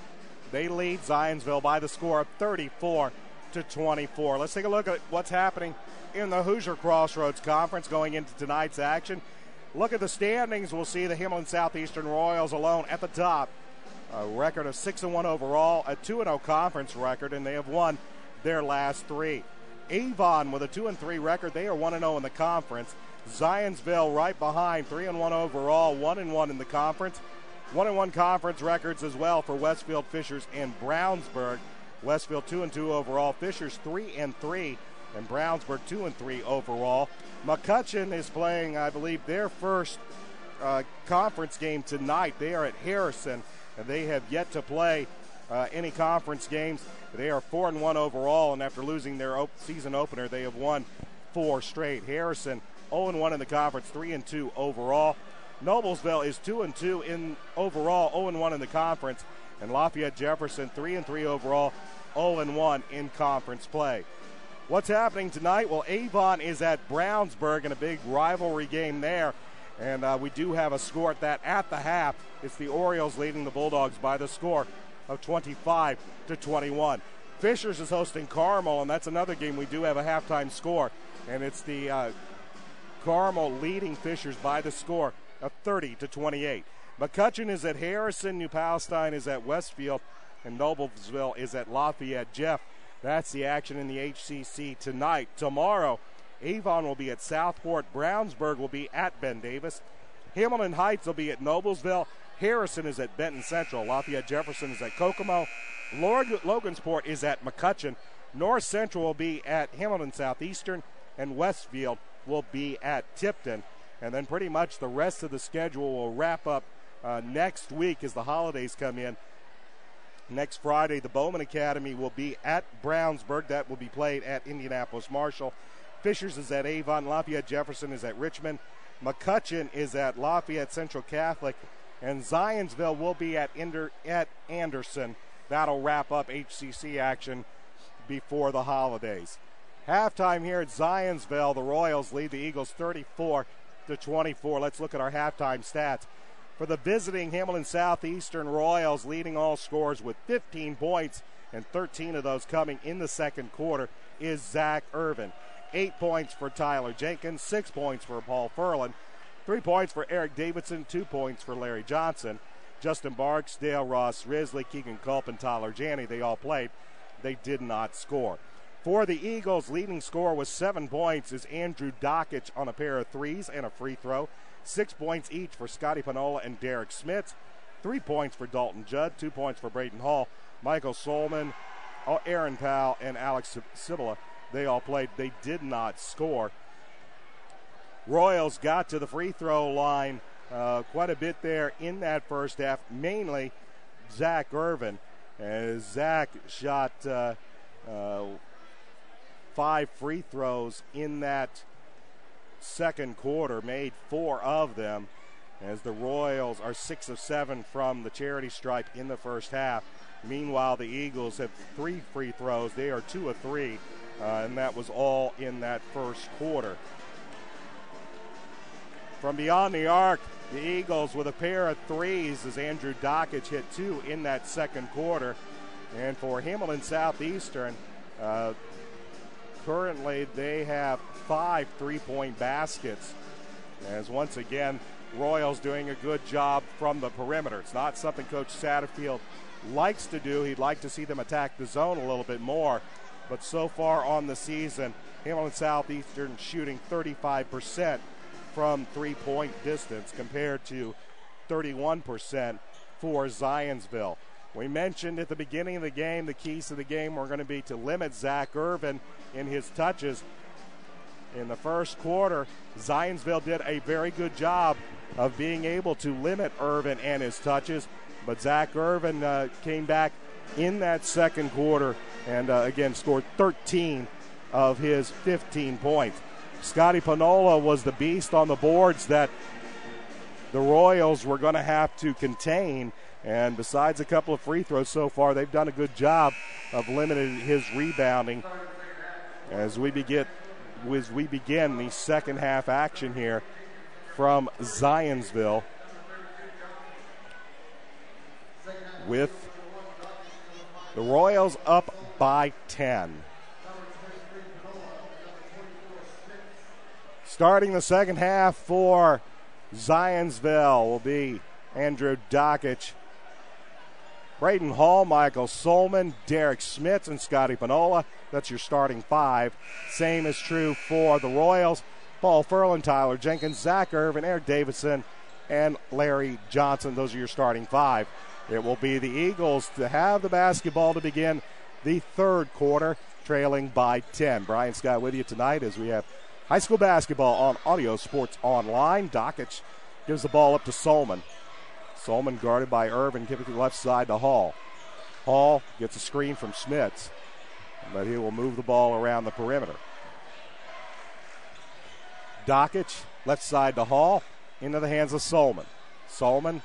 They lead Zionsville by the score of 34-24. Let's take a look at what's happening in the Hoosier Crossroads Conference going into tonight's action. Look at the standings. We'll see the Hamilton Southeastern Royals alone at the top. A record of 6-1 overall, a 2-0 conference record, and they have won their last 3. Avon with a 2-3 record. They are 1-0 in the conference. Zionsville right behind, 3-1 overall, 1-1 in the conference. 1-1 conference records as well for Westfield, Fishers, and Brownsburg. Westfield 2-2 overall, Fishers 3-3, and Brownsburg 2-3 overall. McCutcheon is playing, I believe, their first conference game tonight. They are at Harrison, and they have yet to play any conference games. They are 4-1 overall, and after losing their season opener, they have won 4 straight. Harrison 0-1 in the conference, 3-2 overall. Noblesville is 2-2 in overall, 0-1 in the conference, and Lafayette Jefferson 3-3 overall, 0-1 in conference play. What's happening tonight? Well, Avon is at Brownsburg in a big rivalry game there, and we do have a score at the half. It's the Orioles leading the Bulldogs by the score of 25-21. Fishers is hosting Carmel, and that's another game we do have a halftime score, and it's the Carmel leading Fishers by the score of 30-28. McCutcheon is at Harrison, New Palestine is at Westfield, and Noblesville is at Lafayette. Jeff, that's the action in the HCC tonight. Tomorrow, Avon will be at Southport, Brownsburg will be at Ben Davis, Hamilton Heights will be at Noblesville, Harrison is at Benton Central, Lafayette Jefferson is at Kokomo, Logansport is at McCutcheon, North Central will be at Hamilton Southeastern, and Westfield will be at Tipton. And then pretty much the rest of the schedule will wrap up next week as the holidays come in. Next Friday, the Bowman Academy will be at Brownsburg. That will be played at Indianapolis Marshall. Fishers is at Avon. Lafayette Jefferson is at Richmond. McCutcheon is at Lafayette Central Catholic. And Zionsville will be at Anderson. That'll wrap up HCC action before the holidays. Halftime here at Zionsville, the Royals lead the Eagles 34-24. Let's look at our halftime stats. For the visiting Hamilton Southeastern Royals, leading all scores with 15 points, and 13 of those coming in the second quarter, is Zach Irvin. 8 points for Tyler Jenkins, 6 points for Paul Furlan, 3 points for Eric Davidson, 2 points for Larry Johnson. Justin Barksdale, Ross Risley, Keegan Culp, and Tyler Janney, they all played. They did not score. For the Eagles, leading scorer with 7 points is Andrew Dockich on a pair of threes and a free throw. 6 points each for Scotty Panola and Derek Smits. 3 points for Dalton Judd, 2 points for Brayton Hall, Michael Solman, Aaron Powell, and Alex Cibula. They all played. They did not score. Royals got to the free throw line quite a bit there in that first half, mainly Zach Irvin. As Zach shot 5 free throws in that second quarter, made 4 of them, as the Royals are 6 of 7 from the charity stripe in the first half. Meanwhile, the Eagles have 3 free throws. They are 2 of 3, and that was all in that first quarter. From beyond the arc, the Eagles with a pair of threes as Andrew Dockich hit 2 in that second quarter. And for Hamilton Southeastern, currently they have 5 3-point baskets. As once again, Royals doing a good job from the perimeter. It's not something Coach Satterfield likes to do. He'd like to see them attack the zone a little bit more. But so far on the season, Hamilton Southeastern shooting 35% from 3-point distance compared to 31% for Zionsville. We mentioned at the beginning of the game the keys to the game were going to be to limit Zach Irvin in his touches. In the first quarter, Zionsville did a very good job of being able to limit Irvin and his touches, but Zach Irvin came back in that second quarter and again scored 13 of his 15 points. Scotty Panola was the beast on the boards that the Royals were going to have to contain, and besides a couple of free throws so far, they've done a good job of limiting his rebounding. As we begin the second half action here from Zionsville with the Royals up by 10. Starting the second half for Zionsville will be Andrew Dockich, Braden Hall, Michael Solman, Derek Smits, and Scotty Panola. That's your starting five. Same is true for the Royals. Paul Furlan, Tyler Jenkins, Zach Irvin, Eric Davidson, and Larry Johnson. Those are your starting five. It will be the Eagles to have the basketball to begin the third quarter, trailing by 10. Brian Scott with you tonight as we have high school basketball on Audio Sports Online. Dockich gives the ball up to Solman. Solman guarded by Irvin, giving to the left side to Hall. Hall gets a screen from Smits, but he will move the ball around the perimeter. Dockich, left side to Hall, into the hands of Solman. Solman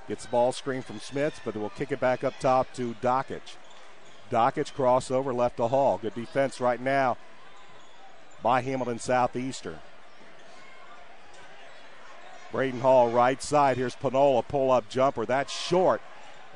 gets the ball screen from Smits, but will kick it back up top to Dockich. Dockich crossover left to Hall. Good defense right now by Hamilton Southeastern. Braden Hall right side. Here's Panola, pull-up jumper. That's short.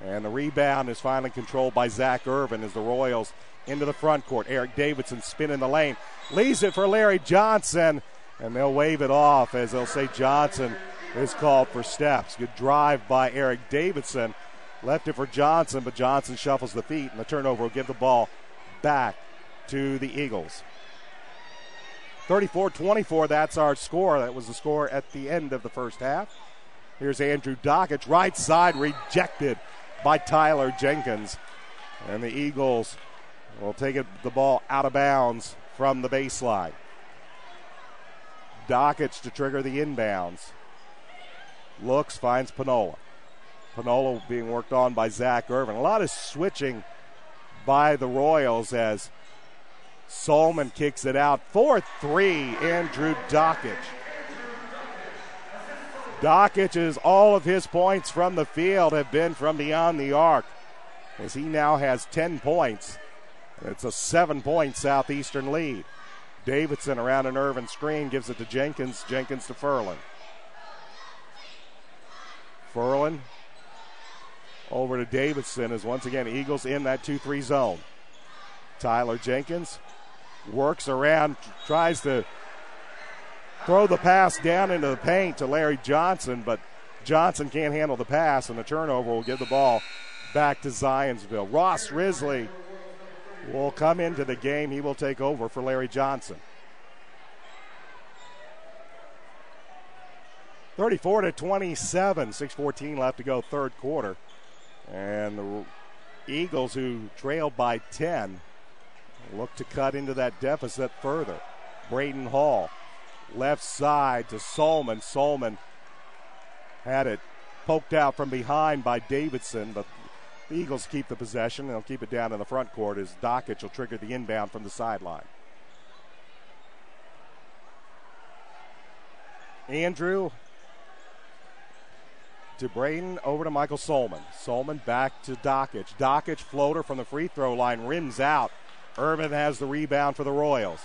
And the rebound is finally controlled by Zach Irvin as the Royals into the front court. Eric Davidson spinning the lane. Leaves it for Larry Johnson. And they'll wave it off as they'll say Johnson is called for steps. Good drive by Eric Davidson. Left it for Johnson, but Johnson shuffles the feet, and the turnover will give the ball back to the Eagles. 34-24, that's our score. That was the score at the end of the first half. Here's Andrew Dockich, right side, rejected by Tyler Jenkins. And the Eagles will take the ball out of bounds from the baseline. Dockich to trigger the inbounds. Looks, finds Panola. Panola being worked on by Zach Irvin. A lot of switching by the Royals as Solman kicks it out. 4-3, Andrew Dockich. Dockich's all of his points from the field have been from beyond the arc, as he now has 10 points. It's a 7-point Southeastern lead. Davidson around an Irvin screen, gives it to Jenkins. Jenkins to Furlan. Furlan over to Davidson as once again Eagles in that 2-3 zone. Tyler Jenkins works around, tries to throw the pass down into the paint to Larry Johnson, but Johnson can't handle the pass, and the turnover will give the ball back to Zionsville. Ross Risley will come into the game. He will take over for Larry Johnson. 34-27, 6:14 left to go, third quarter. And the Eagles, who trailed by 10, look to cut into that deficit further. Braden Hall, left side to Solman. Solman had it poked out from behind by Davidson, but the Eagles keep the possession. They'll keep it down in the front court as Dockich will trigger the inbound from the sideline. Andrew to Braden, over to Michael Solman. Solman back to Dockich. Dockich floater from the free throw line, rims out. Irvin has the rebound for the Royals.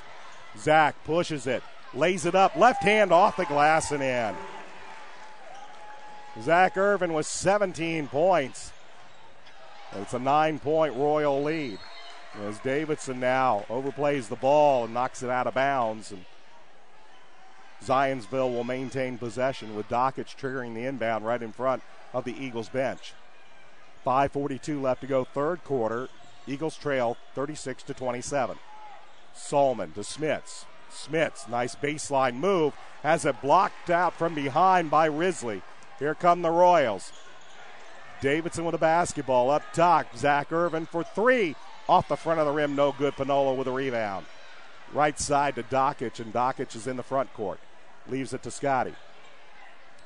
Zach pushes it, lays it up, left hand off the glass and in. Zach Irvin with 17 points. It's a 9-point Royal lead as Davidson now overplays the ball and knocks it out of bounds. And Zionsville will maintain possession with Dockich triggering the inbound right in front of the Eagles bench. 5:42 left to go, third quarter. Eagles trail 36-27. Solman to Smits. Smits, nice baseline move, has it blocked out from behind by Risley. Here come the Royals. Davidson with a basketball up top. Zach Irvin for three. Off the front of the rim, no good. Panola with a rebound. Right side to Dockich, and Dockich is in the front court. Leaves it to Scotty.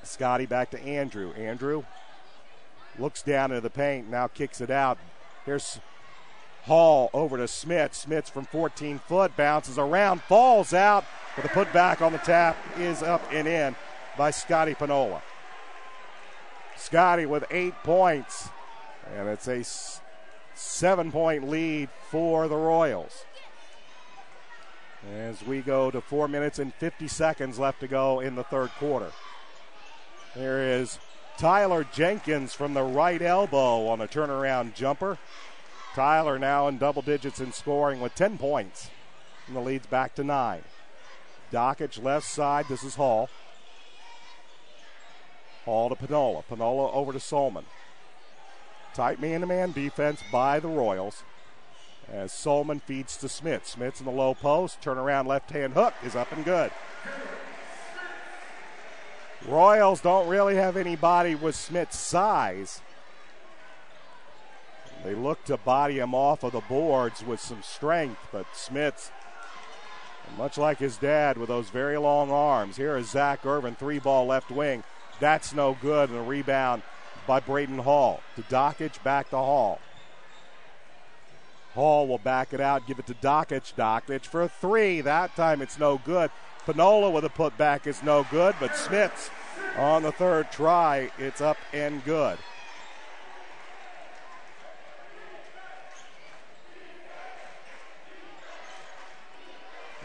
Scotty back to Andrew. Andrew looks down into the paint, now kicks it out. Here's Hall over to Smits. Smits from 14 foot, bounces around, falls out, but the putback on the tap is up and in by Scotty Panola. Scotty with 8 points, and it's a 7-point lead for the Royals. As we go to 4 minutes and 50 seconds left to go in the third quarter. There is Tyler Jenkins from the right elbow on a turnaround jumper. Tyler now in double digits in scoring with 10 points. And the lead's back to 9. Dockage left side. This is Hall. Hall to Panola. Panola over to Solman. Tight man-to-man defense by the Royals as Solman feeds to Smith. Smith's in the low post. Turnaround left-hand hook is up and good. Royals don't really have anybody with Smith's size. They look to body him off of the boards with some strength, but Smith's, much like his dad, with those very long arms. Here is Zach Irvin, 3-ball left wing. That's no good, and a rebound by Braden Hall. To Dockage, back to Hall. Hall will back it out, give it to Dockage. Dockage for a 3. That time it's no good. Panola with a putback is no good, but Smith's on the third try. It's up and good.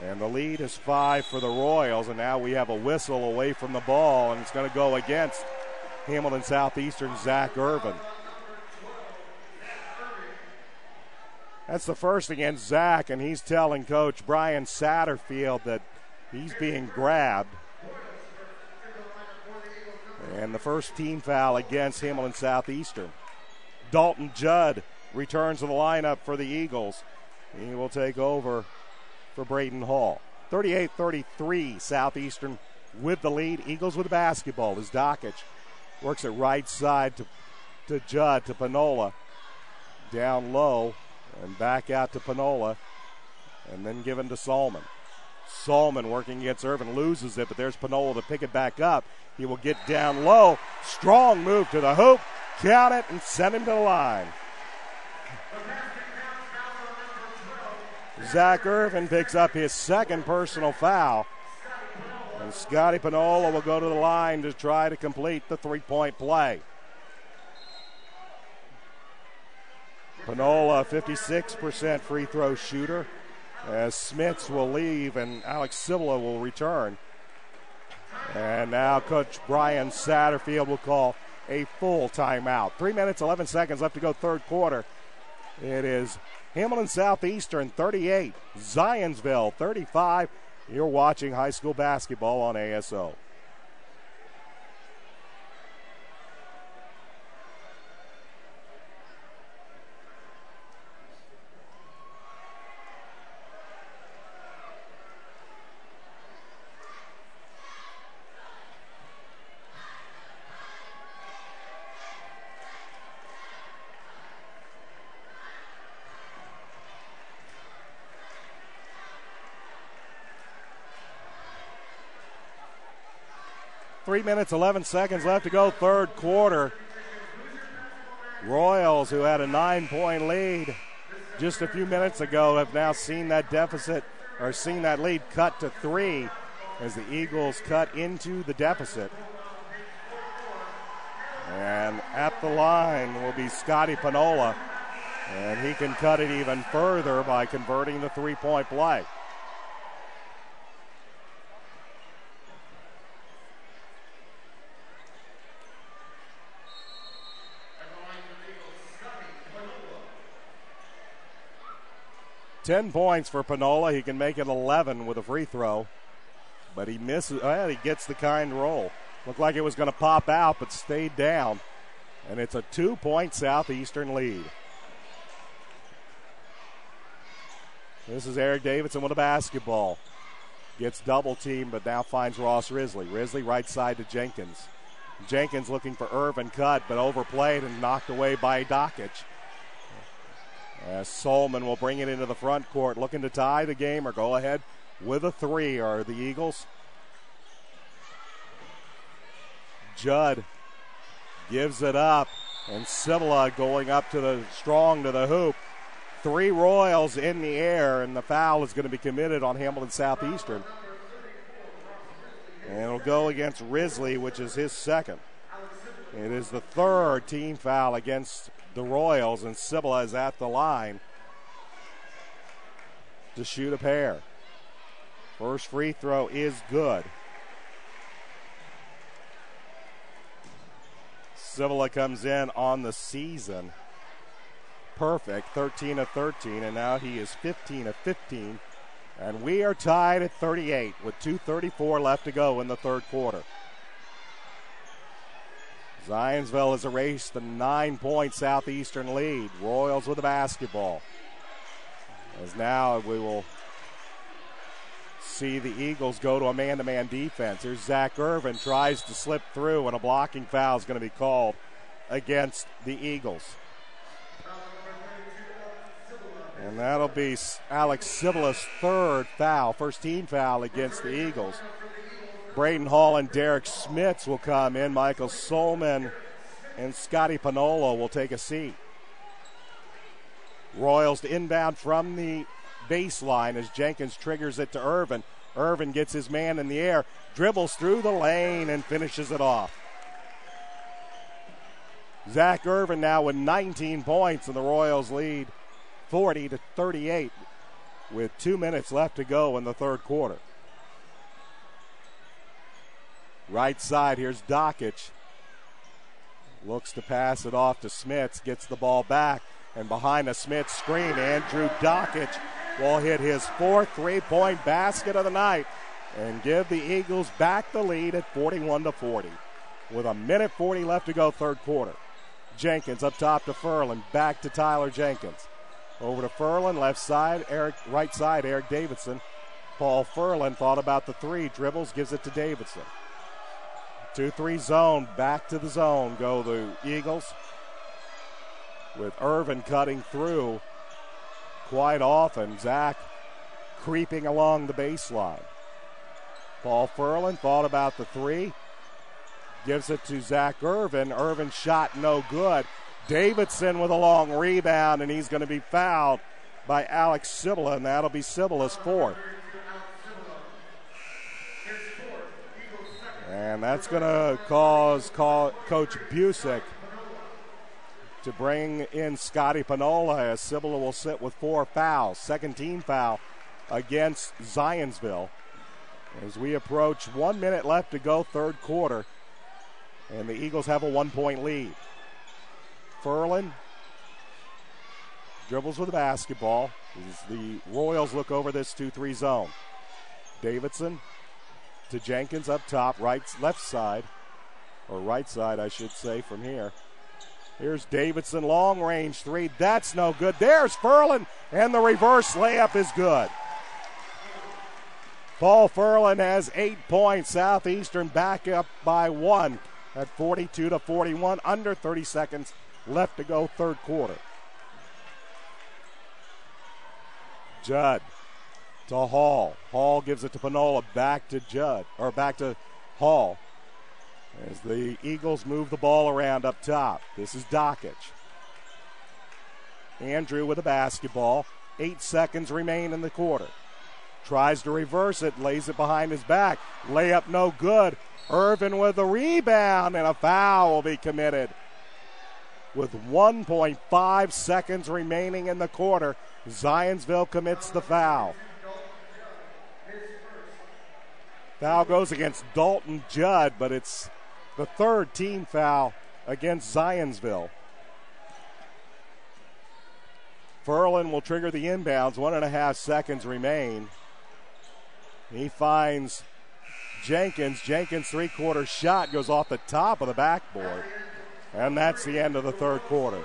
And the lead is 5 for the Royals, and now we have a whistle away from the ball, and it's going to go against Hamilton Southeastern Zach Irvin. That's the first against Zach, and he's telling Coach Brian Satterfield that he's being grabbed. And the first team foul against Hamilton Southeastern. Dalton Judd returns to the lineup for the Eagles. He will take over for Braden Hall. 38-33, Southeastern with the lead. Eagles with the basketball as Dockage works it right side to Judd, to Panola. Down low and back out to Panola, and then given to Solman. Solman working against Irvin, loses it, but there's Panola to pick it back up. He will get down low. Strong move to the hoop. Count it and send him to the line. Zach Irvin picks up his second personal foul. And Scotty Panola will go to the line to try to complete the three-point play. Panola, 56% free throw shooter, as Smiths will leave and Alex Cibula will return. And now Coach Brian Satterfield will call a full timeout. 3 minutes, 11 seconds left to go third quarter. It is Hamilton Southeastern 38, Zionsville 35. You're watching high school basketball on ASO. Three minutes, 11 seconds left to go, third quarter. Royals, who had a 9-point lead just a few minutes ago, have now seen that deficit, or seen that lead cut to 3 as the Eagles cut into the deficit. And at the line will be Scotty Panola, and he can cut it even further by converting the three-point play. Ten points for Panola. He can make it 11 with a free throw, but he misses. Well, he gets the kind roll. Looked like it was going to pop out, but stayed down, and it's a 2-point Southeastern lead. This is Eric Davidson with a basketball. Gets double teamed, but now finds Ross Risley. Risley right side to Jenkins. Jenkins looking for Irvin cut, but overplayed and knocked away by Dockage. As Solman will bring it into the front court, looking to tie the game or go ahead with a 3 are the Eagles. Judd gives it up, and Cibula going up to the strong to the hoop. 3 Royals in the air, and the foul is going to be committed on Hamilton Southeastern. And it'll go against Risley, which is his second. It is the third team foul against the Royals, and Cibula is at the line to shoot a pair. First free throw is good. Civilla comes in on the season perfect, 13 of 13, and now he is 15 of 15. And we are tied at 38 with 2:34 left to go in the third quarter. Zionsville has erased the 9-point Southeastern lead. Royals with the basketball. As now we will see the Eagles go to a man-to-man defense. Here's Zach Irvin, tries to slip through, and a blocking foul is going to be called against the Eagles. And that'll be Alex Sibila's third foul, first team foul against the Eagles. Braden Hall and Derek Smits will come in. Michael Solman and Scotty Panolo will take a seat. Royals to inbound from the baseline as Jenkins triggers it to Irvin. Irvin gets his man in the air, dribbles through the lane, and finishes it off. Zach Irvin now with 19 points, and the Royals lead 40-38 with 2 minutes left to go in the third quarter. Right side, here's Dockich. Looks to pass it off to Smits, gets the ball back, and behind a Smits screen, Andrew Dockich will hit his fourth three-point basket of the night and give the Eagles back the lead at 41-40. With 1:40 left to go, third quarter. Jenkins up top to Furlan, back to Tyler Jenkins. Over to Furlan, left side, right side, Eric Davidson. Paul Furlan thought about the three, dribbles, gives it to Davidson. 2-3 zone, back to the zone go the Eagles. With Irvin cutting through quite often. Zach creeping along the baseline. Paul Furlan thought about the three. Gives it to Zach Irvin. Irvin shot no good. Davidson with a long rebound, and he's going to be fouled by Alex Sibila, and that'll be Sibila's fourth. And that's going to cause Coach Busick to bring in Scotty Panola as Sibila will sit with 4 fouls. Second team foul against Zionsville. As we approach 1 minute left to go, third quarter, and the Eagles have a 1-point lead. Furlan dribbles with the basketball as the Royals look over this 2-3 zone. Davidson to Jenkins up top, left side, or right side, I should say, from here. Here's Davidson, long range three. That's no good. There's Furlan, and the reverse layup is good. Paul Furlan has 8 points. Southeastern back up by 1 at 42-41. Under 30 seconds left to go, third quarter. Judd to Hall. Hall gives it to Panola, back to Hall. As the Eagles move the ball around up top. This is Dockich. Andrew with the basketball. 8 seconds remain in the quarter. Tries to reverse it, lays it behind his back. Layup no good. Irvin with the rebound, and a foul will be committed. With 1.5 seconds remaining in the quarter, Zionsville commits the foul. Foul goes against Dalton Judd, but it's the third team foul against Zionsville. Furlan will trigger the inbounds. 1.5 seconds remain. He finds Jenkins. Jenkins' three-quarter shot goes off the top of the backboard. And that's the end of the third quarter.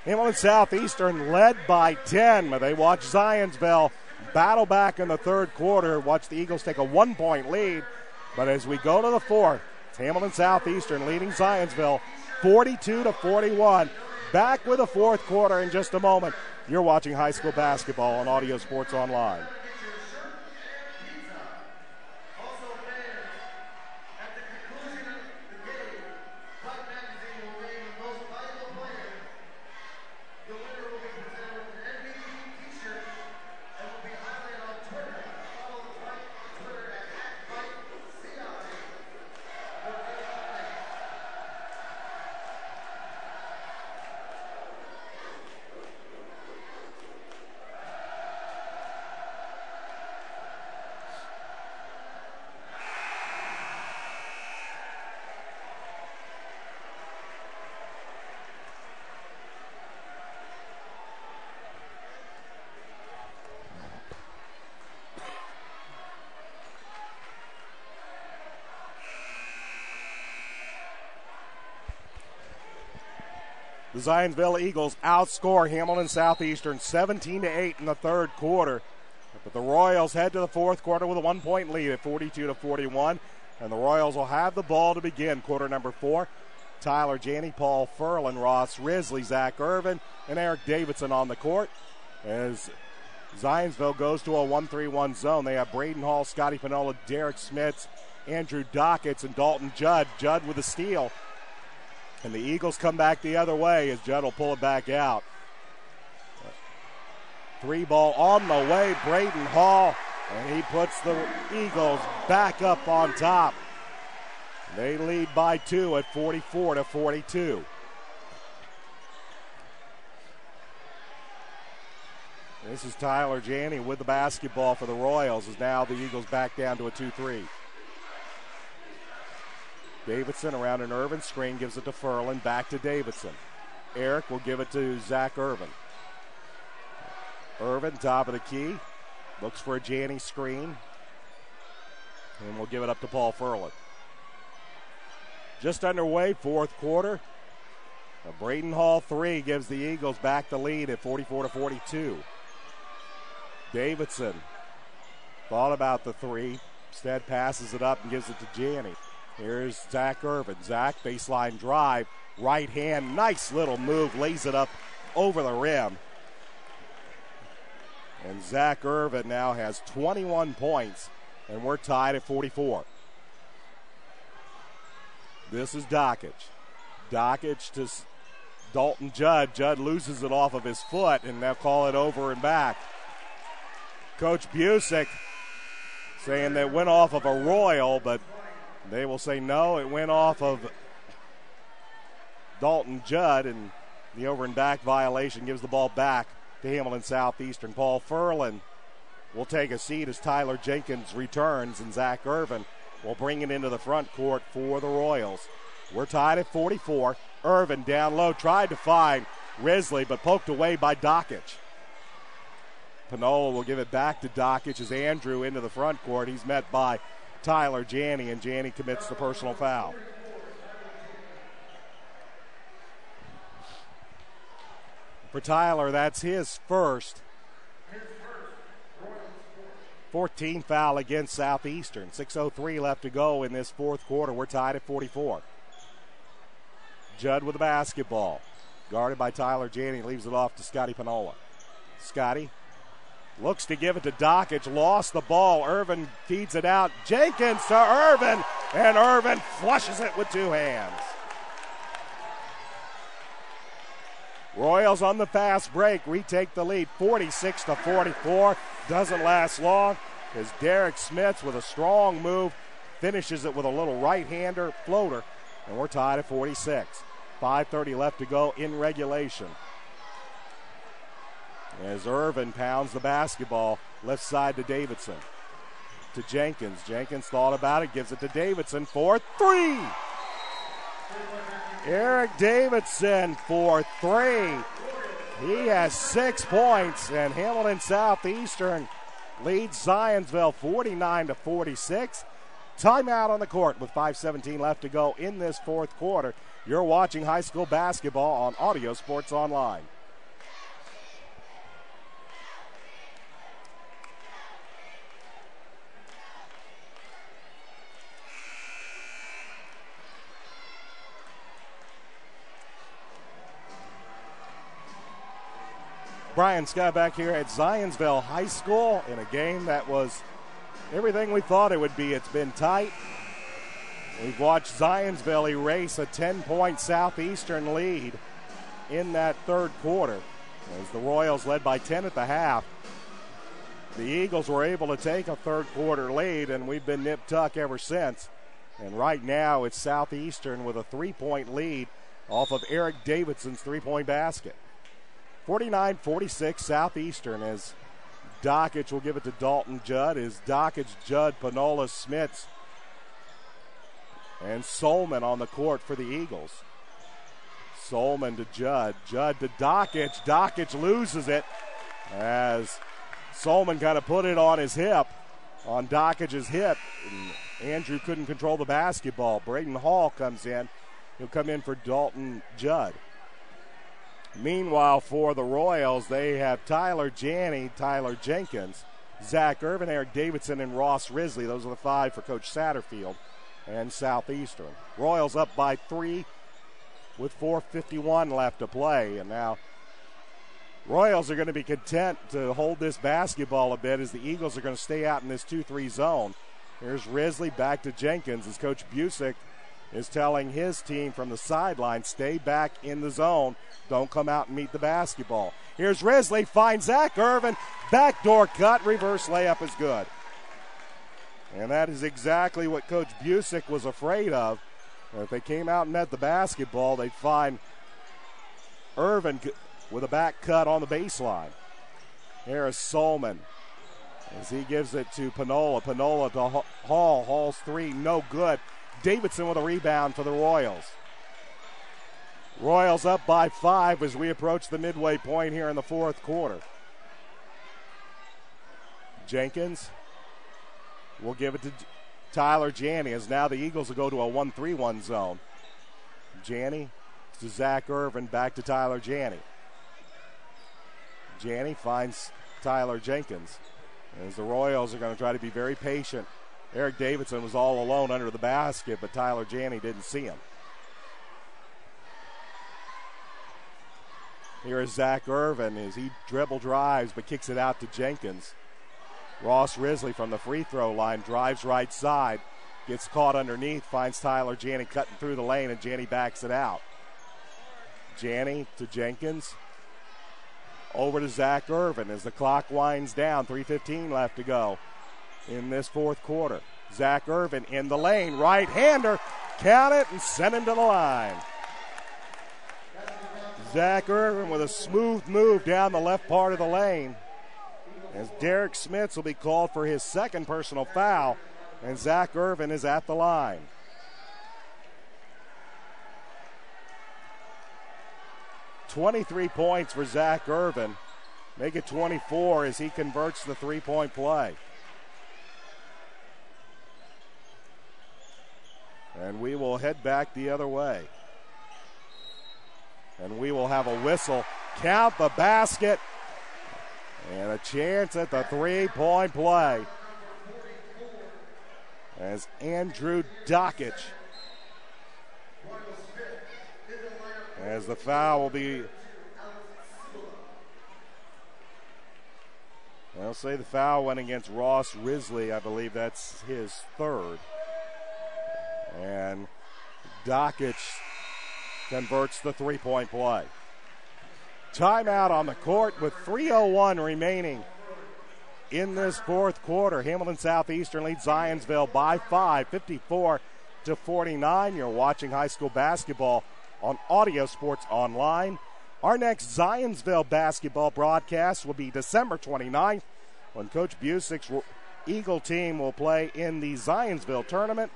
Hamilton Southeastern led by 10, but they watch Zionsville battle back in the third quarter. Watch the Eagles take a 1-point lead. But as we go to the fourth, it's Hamilton Southeastern leading Zionsville 42-41. Back with the fourth quarter in just a moment. You're watching high school basketball on Audio Sports Online. The Zionsville Eagles outscore Hamilton Southeastern 17-8 in the third quarter. But the Royals head to the fourth quarter with a 1-point lead at 42-41. And the Royals will have the ball to begin quarter number 4. Tyler Janney, Paul Furlan, Ross Risley, Zach Irvin, and Eric Davidson on the court. As Zionsville goes to a 1-3-1 zone, they have Braden Hall, Scotty Pinola, Derek Smits, Andrew Dockett, and Dalton Judd. Judd with a steal. And the Eagles come back the other way as Judd will pull it back out. 3 ball on the way, Braden Hall, and he puts the Eagles back up on top. They lead by 2 at 44-42. This is Tyler Janney with the basketball for the Royals as now the Eagles back down to a 2-3. Davidson around an Irvin screen, gives it to Furlan, back to Davidson. Eric will give it to Zach Irvin. Irvin, top of the key, looks for a Janney screen, and we'll give it up to Paul Furlan. Just underway, fourth quarter. A Braden Hall 3 gives the Eagles back the lead at 44-42. Davidson thought about the 3, instead passes it up and gives it to Janney. Here's Zach Irvin. Zach, baseline drive, right hand, nice little move, lays it up over the rim. And Zach Irvin now has 21 points, and we're tied at 44. This is Dockett. Dockett to Dalton Judd. Judd loses it off of his foot, and they'll call it over and back. Coach Busick saying that went off of a Royal, but they will say no, it went off of Dalton Judd, and the over and back violation gives the ball back to Hamilton Southeastern. Paul Furlan will take a seat as Tyler Jenkins returns, and Zach Irvin will bring it into the front court for the Royals. We're tied at 44. Irvin down low, tried to find Risley, but poked away by Dockett. Pinola will give it back to Dockett as Andrew into the front court. He's met by Tyler Janney, and Janney commits the personal foul. For Tyler, that's his first. 14th foul against Southeastern. 6:03 left to go in this fourth quarter. We're tied at 44. Judd with the basketball. Guarded by Tyler Janney. Leaves it off to Scotty Pinola. Scotty looks to give it to Dockett. Lost the ball. Irvin feeds it out. Jenkins to Irvin. And Irvin flushes it with 2 hands. Royals on the fast break retake the lead 46-44. Doesn't last long as Derek Smits with a strong move finishes it with a little right-hander floater, and we're tied at 46. 5:30 left to go in regulation. As Irvin pounds the basketball left side to Davidson. To Jenkins. Jenkins thought about it, gives it to Davidson for 3. Eric Davidson for 3. He has 6 points, and Hamilton Southeastern leads Zionsville 49-46. Timeout on the court with 5:17 left to go in this fourth quarter. You're watching high school basketball on Audio Sports Online. Brian Scott back here at Zionsville High School in a game that was everything we thought it would be. It's been tight. We've watched Zionsville erase a 10-point Southeastern lead in that third quarter as the Royals led by 10 at the half. The Eagles were able to take a third quarter lead, and we've been nip-tuck ever since. And right now it's Southeastern with a 3-point lead off of Eric Davidson's 3-point basket. 49-46 Southeastern as Dockett will give it to Dalton Judd. Is Dockett, Judd, Pinola, Smits, and Solman on the court for the Eagles. Solman to Judd. Judd to Dockett. Dockett loses it as Solman kind of put it on his hip, on Dockett's hip. And Andrew couldn't control the basketball. Braden Hall comes in. He'll come in for Dalton Judd. Meanwhile, for the Royals, they have Tyler Janney, Tyler Jenkins, Zach Irvin, Eric Davidson, and Ross Risley. Those are the 5 for Coach Satterfield and Southeastern. Royals up by 3 with 4:51 left to play. And now Royals are going to be content to hold this basketball a bit as the Eagles are going to stay out in this 2-3 zone. Here's Risley back to Jenkins as Coach Busick is telling his team from the sideline, stay back in the zone. Don't come out and meet the basketball. Here's Risley, finds Zach Irvin. Backdoor cut, reverse layup is good. And that is exactly what Coach Busick was afraid of. If they came out and met the basketball, they'd find Irvin with a back cut on the baseline. Here is Solman as he gives it to Panola. Panola to Hall. Hall's 3, no good. Davidson with a rebound for the Royals. Royals up by 5 as we approach the midway point here in the 4th quarter. Jenkins will give it to Tyler Janney as now the Eagles will go to a 1-3-1 zone. Janney to Zach Irvin, back to Tyler Janney. Janney finds Tyler Jenkins as the Royals are going to try to be very patient. Eric Davidson was all alone under the basket, but Tyler Janney didn't see him. Here is Zach Irvin as he dribble drives but kicks it out to Jenkins. Ross Risley from the free throw line drives right side, gets caught underneath, finds Tyler Janney cutting through the lane, and Janney backs it out. Janney to Jenkins. Over to Zach Irvin as the clock winds down. 3:15 left to go in this 4th quarter. Zach Irvin in the lane, right-hander, count it and send him to the line. Zach Irvin with a smooth move down the left part of the lane. As Derek Smits will be called for his 2nd personal foul, and Zach Irvin is at the line. .23 points for Zach Irvin. Make it 24 as he converts the 3-point play. And we will head back the other way. And we will have a whistle. Count the basket. And a chance at the 3-point play. As Andrew Dockich, as the foul will be, I'll say the foul went against Ross Risley. I believe that's his 3rd. And Dockich converts the 3-point play. Timeout on the court with 3:01 remaining in this 4th quarter. Hamilton Southeastern leads Zionsville by 5, 54-49. You're watching high school basketball on Audio Sports Online. Our next Zionsville basketball broadcast will be December 29th when Coach Busick's Eagle team will play in the Zionsville tournament.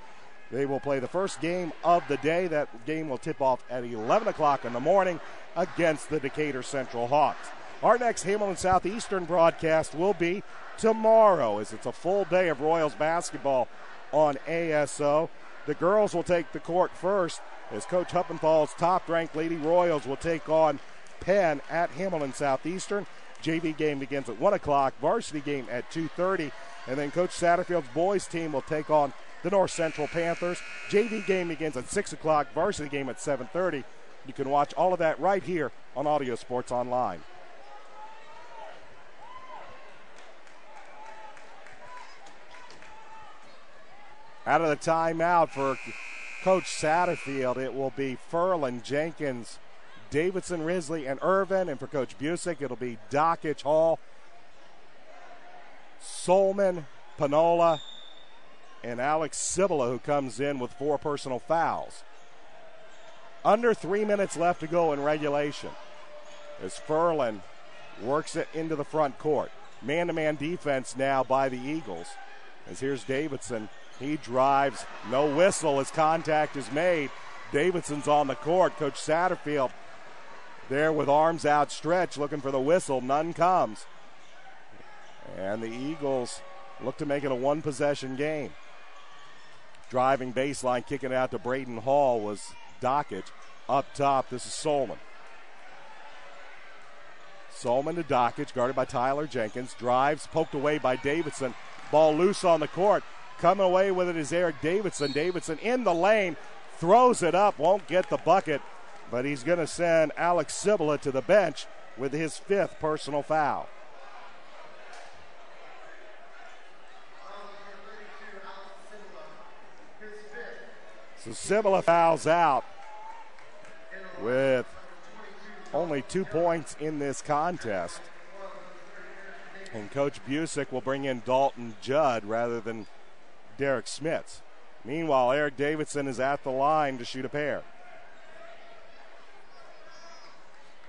They will play the first game of the day. That game will tip off at 11 o'clock in the morning against the Decatur Central Hawks. Our next Hamilton Southeastern broadcast will be tomorrow as it's a full day of Royals basketball on ASO. The girls will take the court first as Coach Huppenthal's top-ranked Lady Royals will take on Penn at Hamilton Southeastern. JV game begins at 1 o'clock, varsity game at 2:30, and then Coach Satterfield's boys team will take on the North Central Panthers. JV game begins at 6 o'clock, varsity game at 7:30. You can watch all of that right here on Audio Sports Online. Out of the timeout for Coach Satterfield, it will be Furlan, Jenkins, Davidson, Risley, and Irvin. And for Coach Busick, it'll be Dockich, Hall, Solman, Panola, and Alex Cibula, who comes in with 4 personal fouls. Under 3 minutes left to go in regulation as Furlan works it into the front court. Man-to-man defense now by the Eagles. As here's Davidson. He drives, no whistle as contact is made. Davidson's on the court. Coach Satterfield there with arms outstretched looking for the whistle. None comes. And the Eagles look to make it a one-possession game. Driving baseline, kicking out to Braden Hall was Dockich. Up top, this is Solman. Solman to Dockich, guarded by Tyler Jenkins. Drives, poked away by Davidson. Ball loose on the court. Coming away with it is Eric Davidson. Davidson in the lane, throws it up, won't get the bucket, but he's going to send Alex Cibula to the bench with his 5th personal foul. So Cibula fouls out with only 2 points in this contest. And Coach Busick will bring in Dalton Judd rather than Derek Smits. Meanwhile, Eric Davidson is at the line to shoot a pair.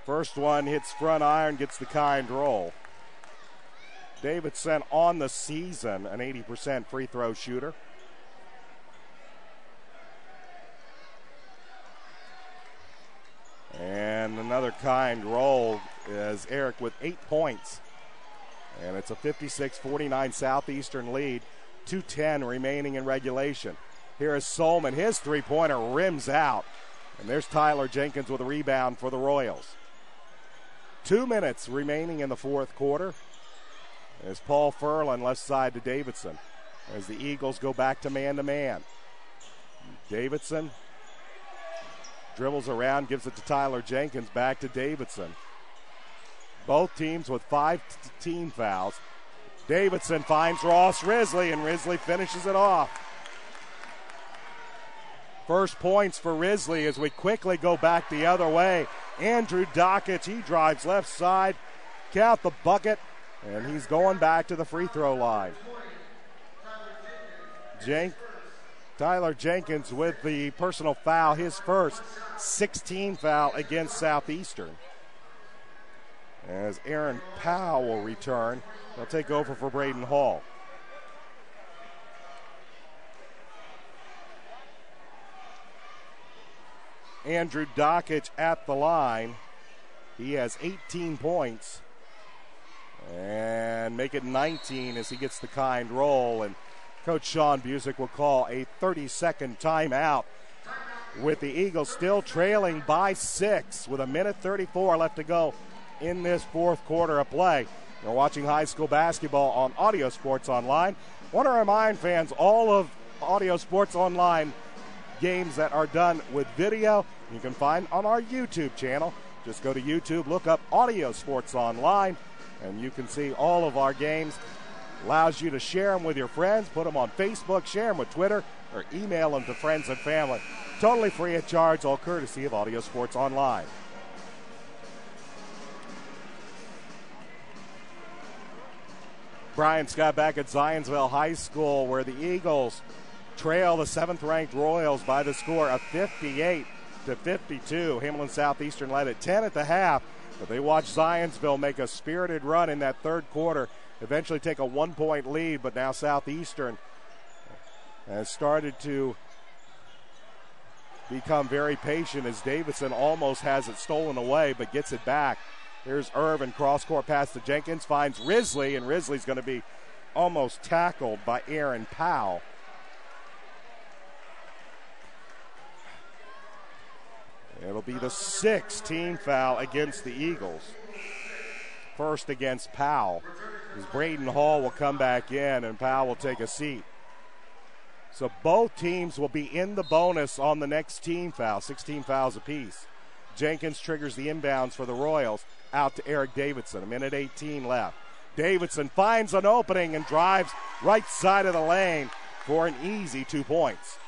First one hits front iron, gets the kind roll. Davidson on the season, an 80% free throw shooter. And another kind roll is Eric with 8 points. And it's a 56-49 Southeastern lead. 2:10 remaining in regulation. Here is Solman. His three-pointer rims out. And there's Tyler Jenkins with a rebound for the Royals. 2 minutes remaining in the fourth quarter. As Paul Furlan left side to Davidson. As the Eagles go back to man. Davidson dribbles around, gives it to Tyler Jenkins, back to Davidson. Both teams with 5 team fouls. Davidson finds Ross Risley, and Risley finishes it off. First points for Risley as we quickly go back the other way. Andrew Dockich, he drives left side, count the bucket, and he's going back to the free throw line. Tyler Jenkins with the personal foul, his first 16 foul against Southeastern. As Aaron Powell will return, he'll take over for Braden Hall. Andrew Dockich at the line. He has 18 points. And make it 19 as he gets the kind roll. And Coach Sean Busick will call a 30-second timeout with the Eagles still trailing by 6 with 1:34 left to go in this fourth quarter of play. You're watching high school basketball on Audio Sports Online. Want to remind fans, all of Audio Sports Online games that are done with video, you can find on our YouTube channel. Just go to YouTube, look up Audio Sports Online, and you can see all of our games. Allows you to share them with your friends, put them on Facebook, share them with Twitter, or email them to friends and family. Totally free of charge, all courtesy of Audio Sports Online. Brian Scott back at Zionsville High School, where the Eagles trail the 7th-ranked Royals by the score of 58-52. Hamlin Southeastern led at 10 at the half, but they watched Zionsville make a spirited run in that third quarter, eventually take a 1-point lead, but now Southeastern has started to become very patient as Davidson almost has it stolen away, but gets it back. Here's Irvin, cross-court pass to Jenkins, finds Risley, and Risley's going to be almost tackled by Aaron Powell. It'll be the 6th team foul against the Eagles. First against Powell. As Braden Hall will come back in, and Powell will take a seat. So both teams will be in the bonus on the next team foul, 16 fouls apiece. Jenkins triggers the inbounds for the Royals, out to Eric Davidson. 1:18 left. Davidson finds an opening and drives right side of the lane for an easy 2 points.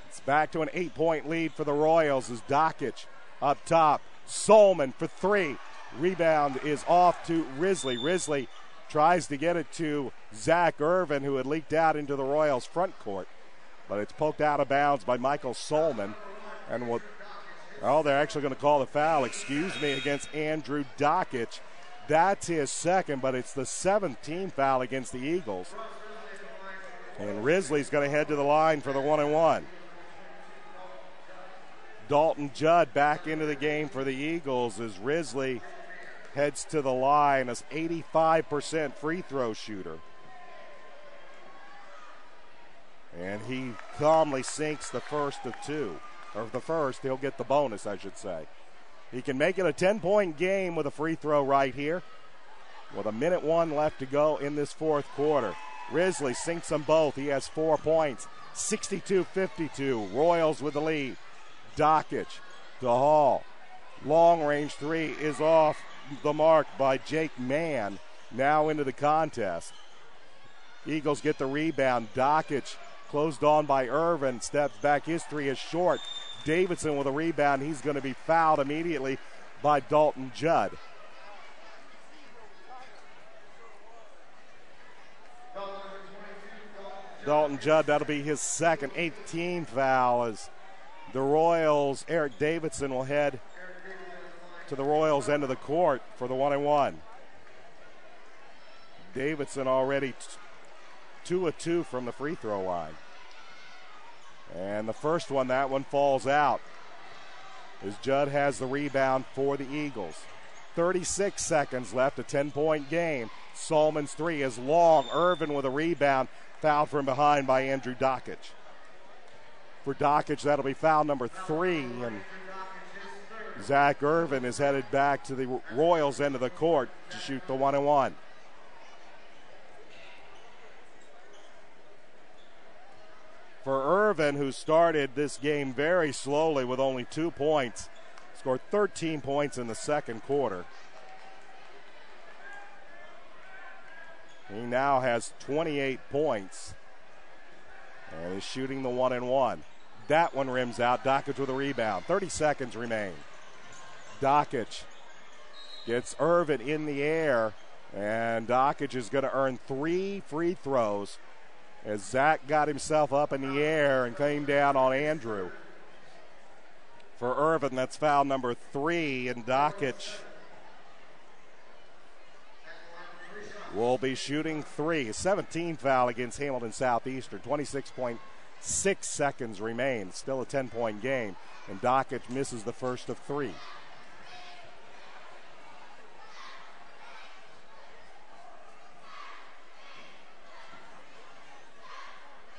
It's back to an 8-point lead for the Royals as Dockich up top. Solman for 3. Rebound is off to Risley. Risley tries to get it to Zach Irvin, who had leaked out into the Royals' front court. But it's poked out of bounds by Michael Solman. And they're actually going to call the foul, against Andrew Dockich. That's his second, but it's the 7th team foul against the Eagles. And Risley's going to head to the line for the 1-and-1. Dalton Judd back into the game for the Eagles as Risley heads to the line as 85% free throw shooter. And he calmly sinks the first of 2. Or the first, he'll get the bonus, I should say. He can make it a 10-point game with a free throw right here. With 1:01 left to go in this fourth quarter. Risley sinks them both. He has 4 points. 62-52. Royals with the lead. Dockich to Hall. Long range three is off the mark by Jake Mann. Now into the contest. Eagles get the rebound. Dockich closed on by Irvin. Steps back. His three is short. Davidson with a rebound. He's going to be fouled immediately by Dalton Judd. Dalton Judd, that'll be his second, 8th team foul as the Royals, Eric Davidson will head to the Royals' end of the court for the 1-and-1. Davidson already 2 of 2 from the free throw line. And the first one, that one falls out as Judd has the rebound for the Eagles. 36 seconds left, a 10-point game. Solomons three is long. Irvin with a rebound. Fouled from behind by Andrew Dockich. For Dockich, that'll be foul number 3. And Zach Irvin is headed back to the Royals' end of the court to shoot the 1-and-1. For Irvin, who started this game very slowly with only 2 points, scored 13 points in the second quarter. He now has 28 points and is shooting the 1-and-1. That one rims out. Dockich with a rebound. 30 seconds remain. Dockich gets Irvin in the air, and Dockich is going to earn 3 free throws as Zach got himself up in the air and came down on Andrew. For Irvin, that's foul number 3, and Dockich will be shooting 3. 17th foul against Hamilton Southeastern. 26.6 seconds remain. Still a 10-point game. And Dockich misses the first of 3.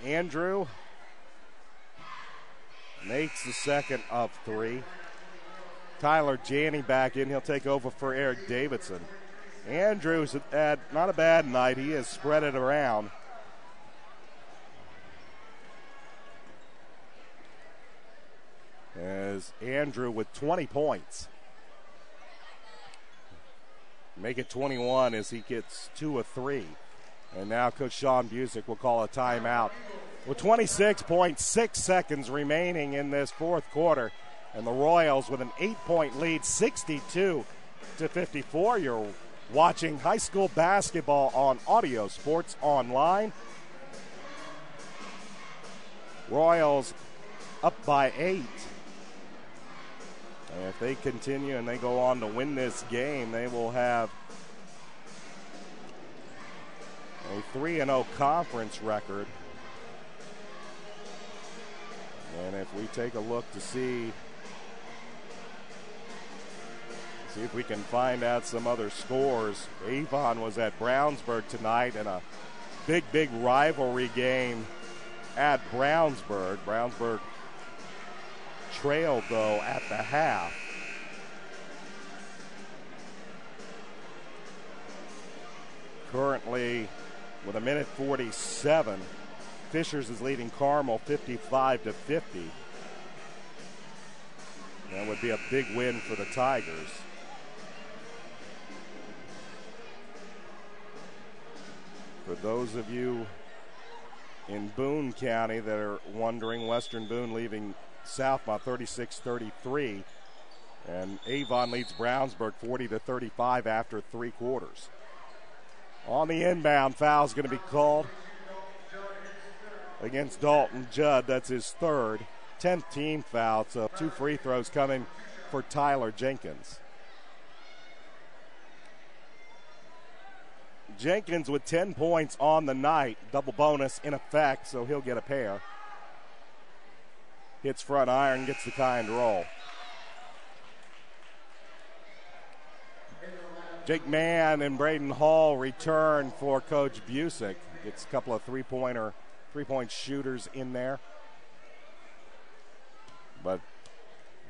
Andrew makes the second of 3. Tyler Janney back in. He'll take over for Eric Davidson. Andrew's had not a bad night. He has spread it around. As Andrew with 20 points. Make it 21 as he gets 2 of 3. And now Coach Sean Busick will call a timeout. With 26.6 seconds remaining in this fourth quarter. And the Royals with an 8-point lead, 62-54. You're watching high school basketball on Audio Sports Online. Royals up by 8. And if they continue and they go on to win this game, they will have a 3-0 conference record. And if we take a look to see if we can find out some other scores. Avon was at Brownsburg tonight in a big rivalry game at Brownsburg. Brownsburg trailed, though, at the half. Currently, with 1:47, Fishers is leading Carmel 55-50. That would be a big win for the Tigers. For those of you in Boone County that are wondering, Western Boone leaving Southmont 36-33, and Avon leads Brownsburg 40-35 after 3 quarters. On the inbound, foul is going to be called against Dalton Judd. That's his 3rd, 10th team foul. So 2 free throws coming for Tyler Jenkins. Jenkins with 10 points on the night. Double bonus in effect, so he'll get a pair. Hits front iron, gets the kind roll. Jake Mann and Braden Hall return for Coach Busick. Gets a couple of three-point shooters in there. But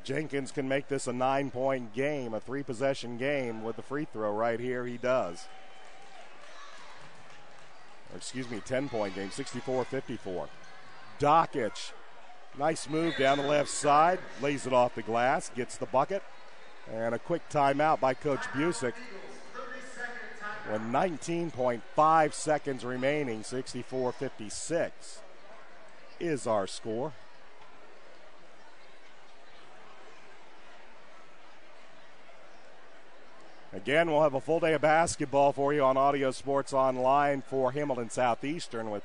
Jenkins can make this a 9-point game, a 3-possession game with the free throw right here. He does. Or excuse me, 10-point game, 64-54. Dockich, nice move down the left side, lays it off the glass, gets the bucket, and a quick timeout by Coach Busick. With 19.5 seconds remaining, 64-56 is our score. Again, we'll have a full day of basketball for you on Audio Sports Online for Hamilton Southeastern with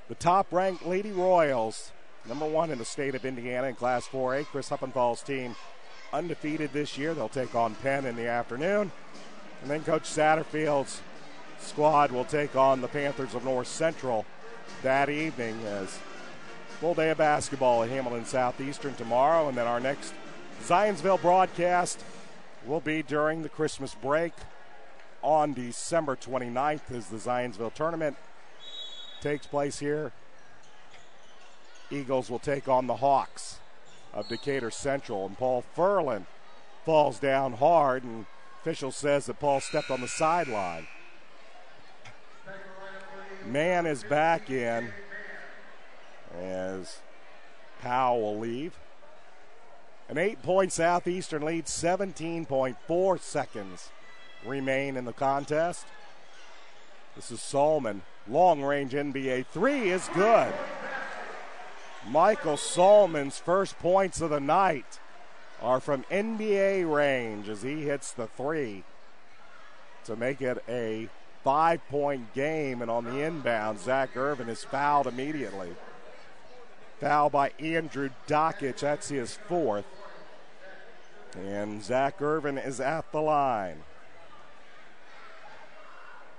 the top-ranked Lady Royals, number 1 in the state of Indiana in Class 4A. Chris Huppenthall's team undefeated this year. They'll take on Penn in the afternoon. And then Coach Satterfield's squad will take on the Panthers of North Central that evening. As full day of basketball at Hamilton Southeastern tomorrow. And then our next Zionsville broadcast will be during the Christmas break on December 29th as the Zionsville tournament takes place here. Eagles will take on the Hawks of Decatur Central. And Paul Furlan falls down hard, and official says that Paul stepped on the sideline. Man is back in as Powell will leave. An 8-point Southeastern lead, 17.4 seconds remain in the contest. This is Solman. Long-range NBA three is good. Michael Solman's first points of the night are from NBA range as he hits the three to make it a 5-point game. And on the inbound, Zach Irvin is fouled immediately. Foul by Andrew Dockich. That's his 4th. And Zach Irvin is at the line.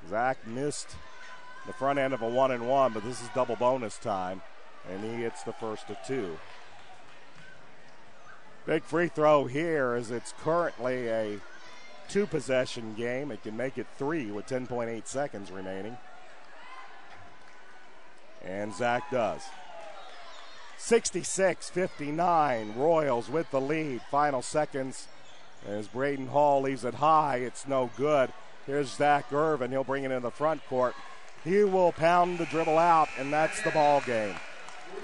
Zach missed the front end of a 1-and-1, but this is double bonus time, and he hits the first of 2. Big free throw here as it's currently a 2-possession game. It can make it 3 with 10.8 seconds remaining. And Zach does. 66-59, Royals with the lead. Final seconds as Braden Hall leaves it high. It's no good. Here's Zach Irvin. He'll bring it in the front court. He will pound the dribble out, and that's the ball game.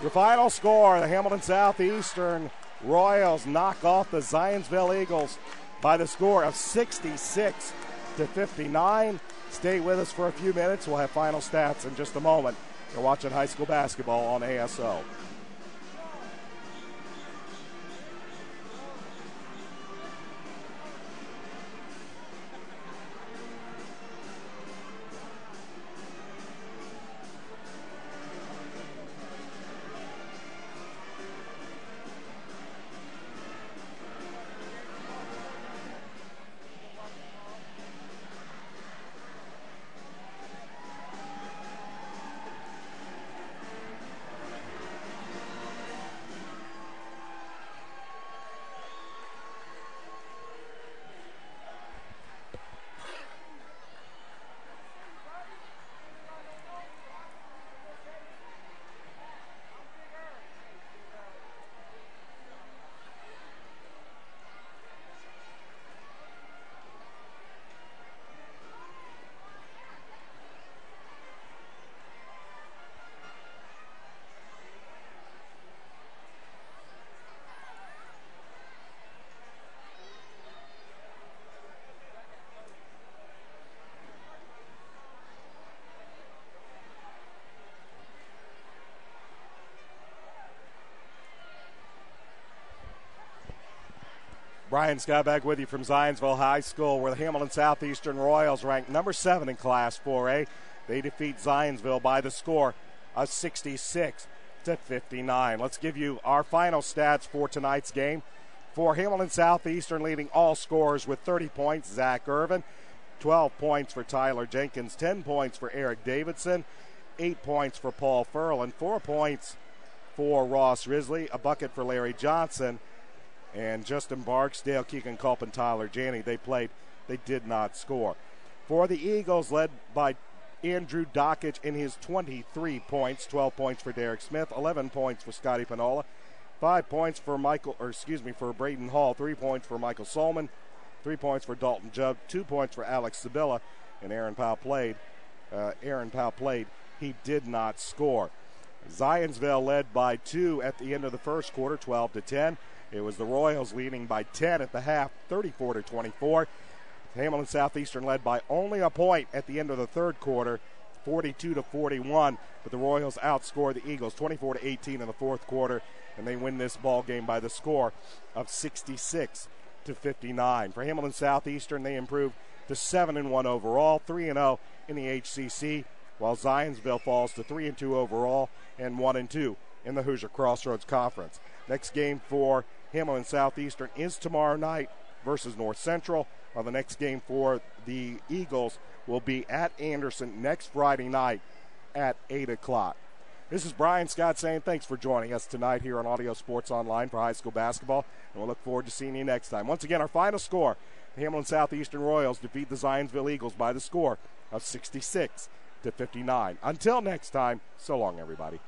The final score, the Hamilton Southeastern Royals knock off the Zionsville Eagles by the score of 66-59. Stay with us for a few minutes. We'll have final stats in just a moment. You're watching high school basketball on ASO. Brian Scott back with you from Zionsville High School, where the Hamilton Southeastern Royals ranked number 7 in Class 4A. They defeat Zionsville by the score of 66-59. Let's give you our final stats for tonight's game. For Hamilton Southeastern, leading all scorers with 30 points, Zach Irvin. 12 points for Tyler Jenkins. 10 points for Eric Davidson. 8 points for Paul Furlan. 4 points for Ross Risley. A bucket for Larry Johnson. And Justin Barksdale, Keegan Culp, and Tyler Janney, they did not score. For the Eagles, led by Andrew Dockich in his 23 points, 12 points for Derek Smith, 11 points for Scotty Panola, 5 points for for Braden Hall, 3 points for Michael Solman, 3 points for Dalton Judd, 2 points for Alex Sabilla, and Aaron Powell played. He did not score. Zionsville led by 2 at the end of the first quarter, 12-10. It was the Royals leading by 10 at the half, 34-24. Hamilton Southeastern led by only a point at the end of the third quarter, 42-41. But the Royals outscored the Eagles 24-18 in the fourth quarter, and they win this ball game by the score of 66-59. For Hamilton Southeastern, they improved to 7-1 overall, 3-0 in the HCC, while Zionsville falls to 3-2 overall and 1-2 in the Hoosier Crossroads Conference. Next game for Hamilton Southeastern is tomorrow night versus North Central, while the next game for the Eagles will be at Anderson next Friday night at 8 o'clock. This is Brian Scott saying thanks for joining us tonight here on Audio Sports Online for high school basketball, and we'll look forward to seeing you next time. Once again, our final score, the Hamilton Southeastern Royals defeat the Zionsville Eagles by the score of 66-59. Until next time, so long, everybody.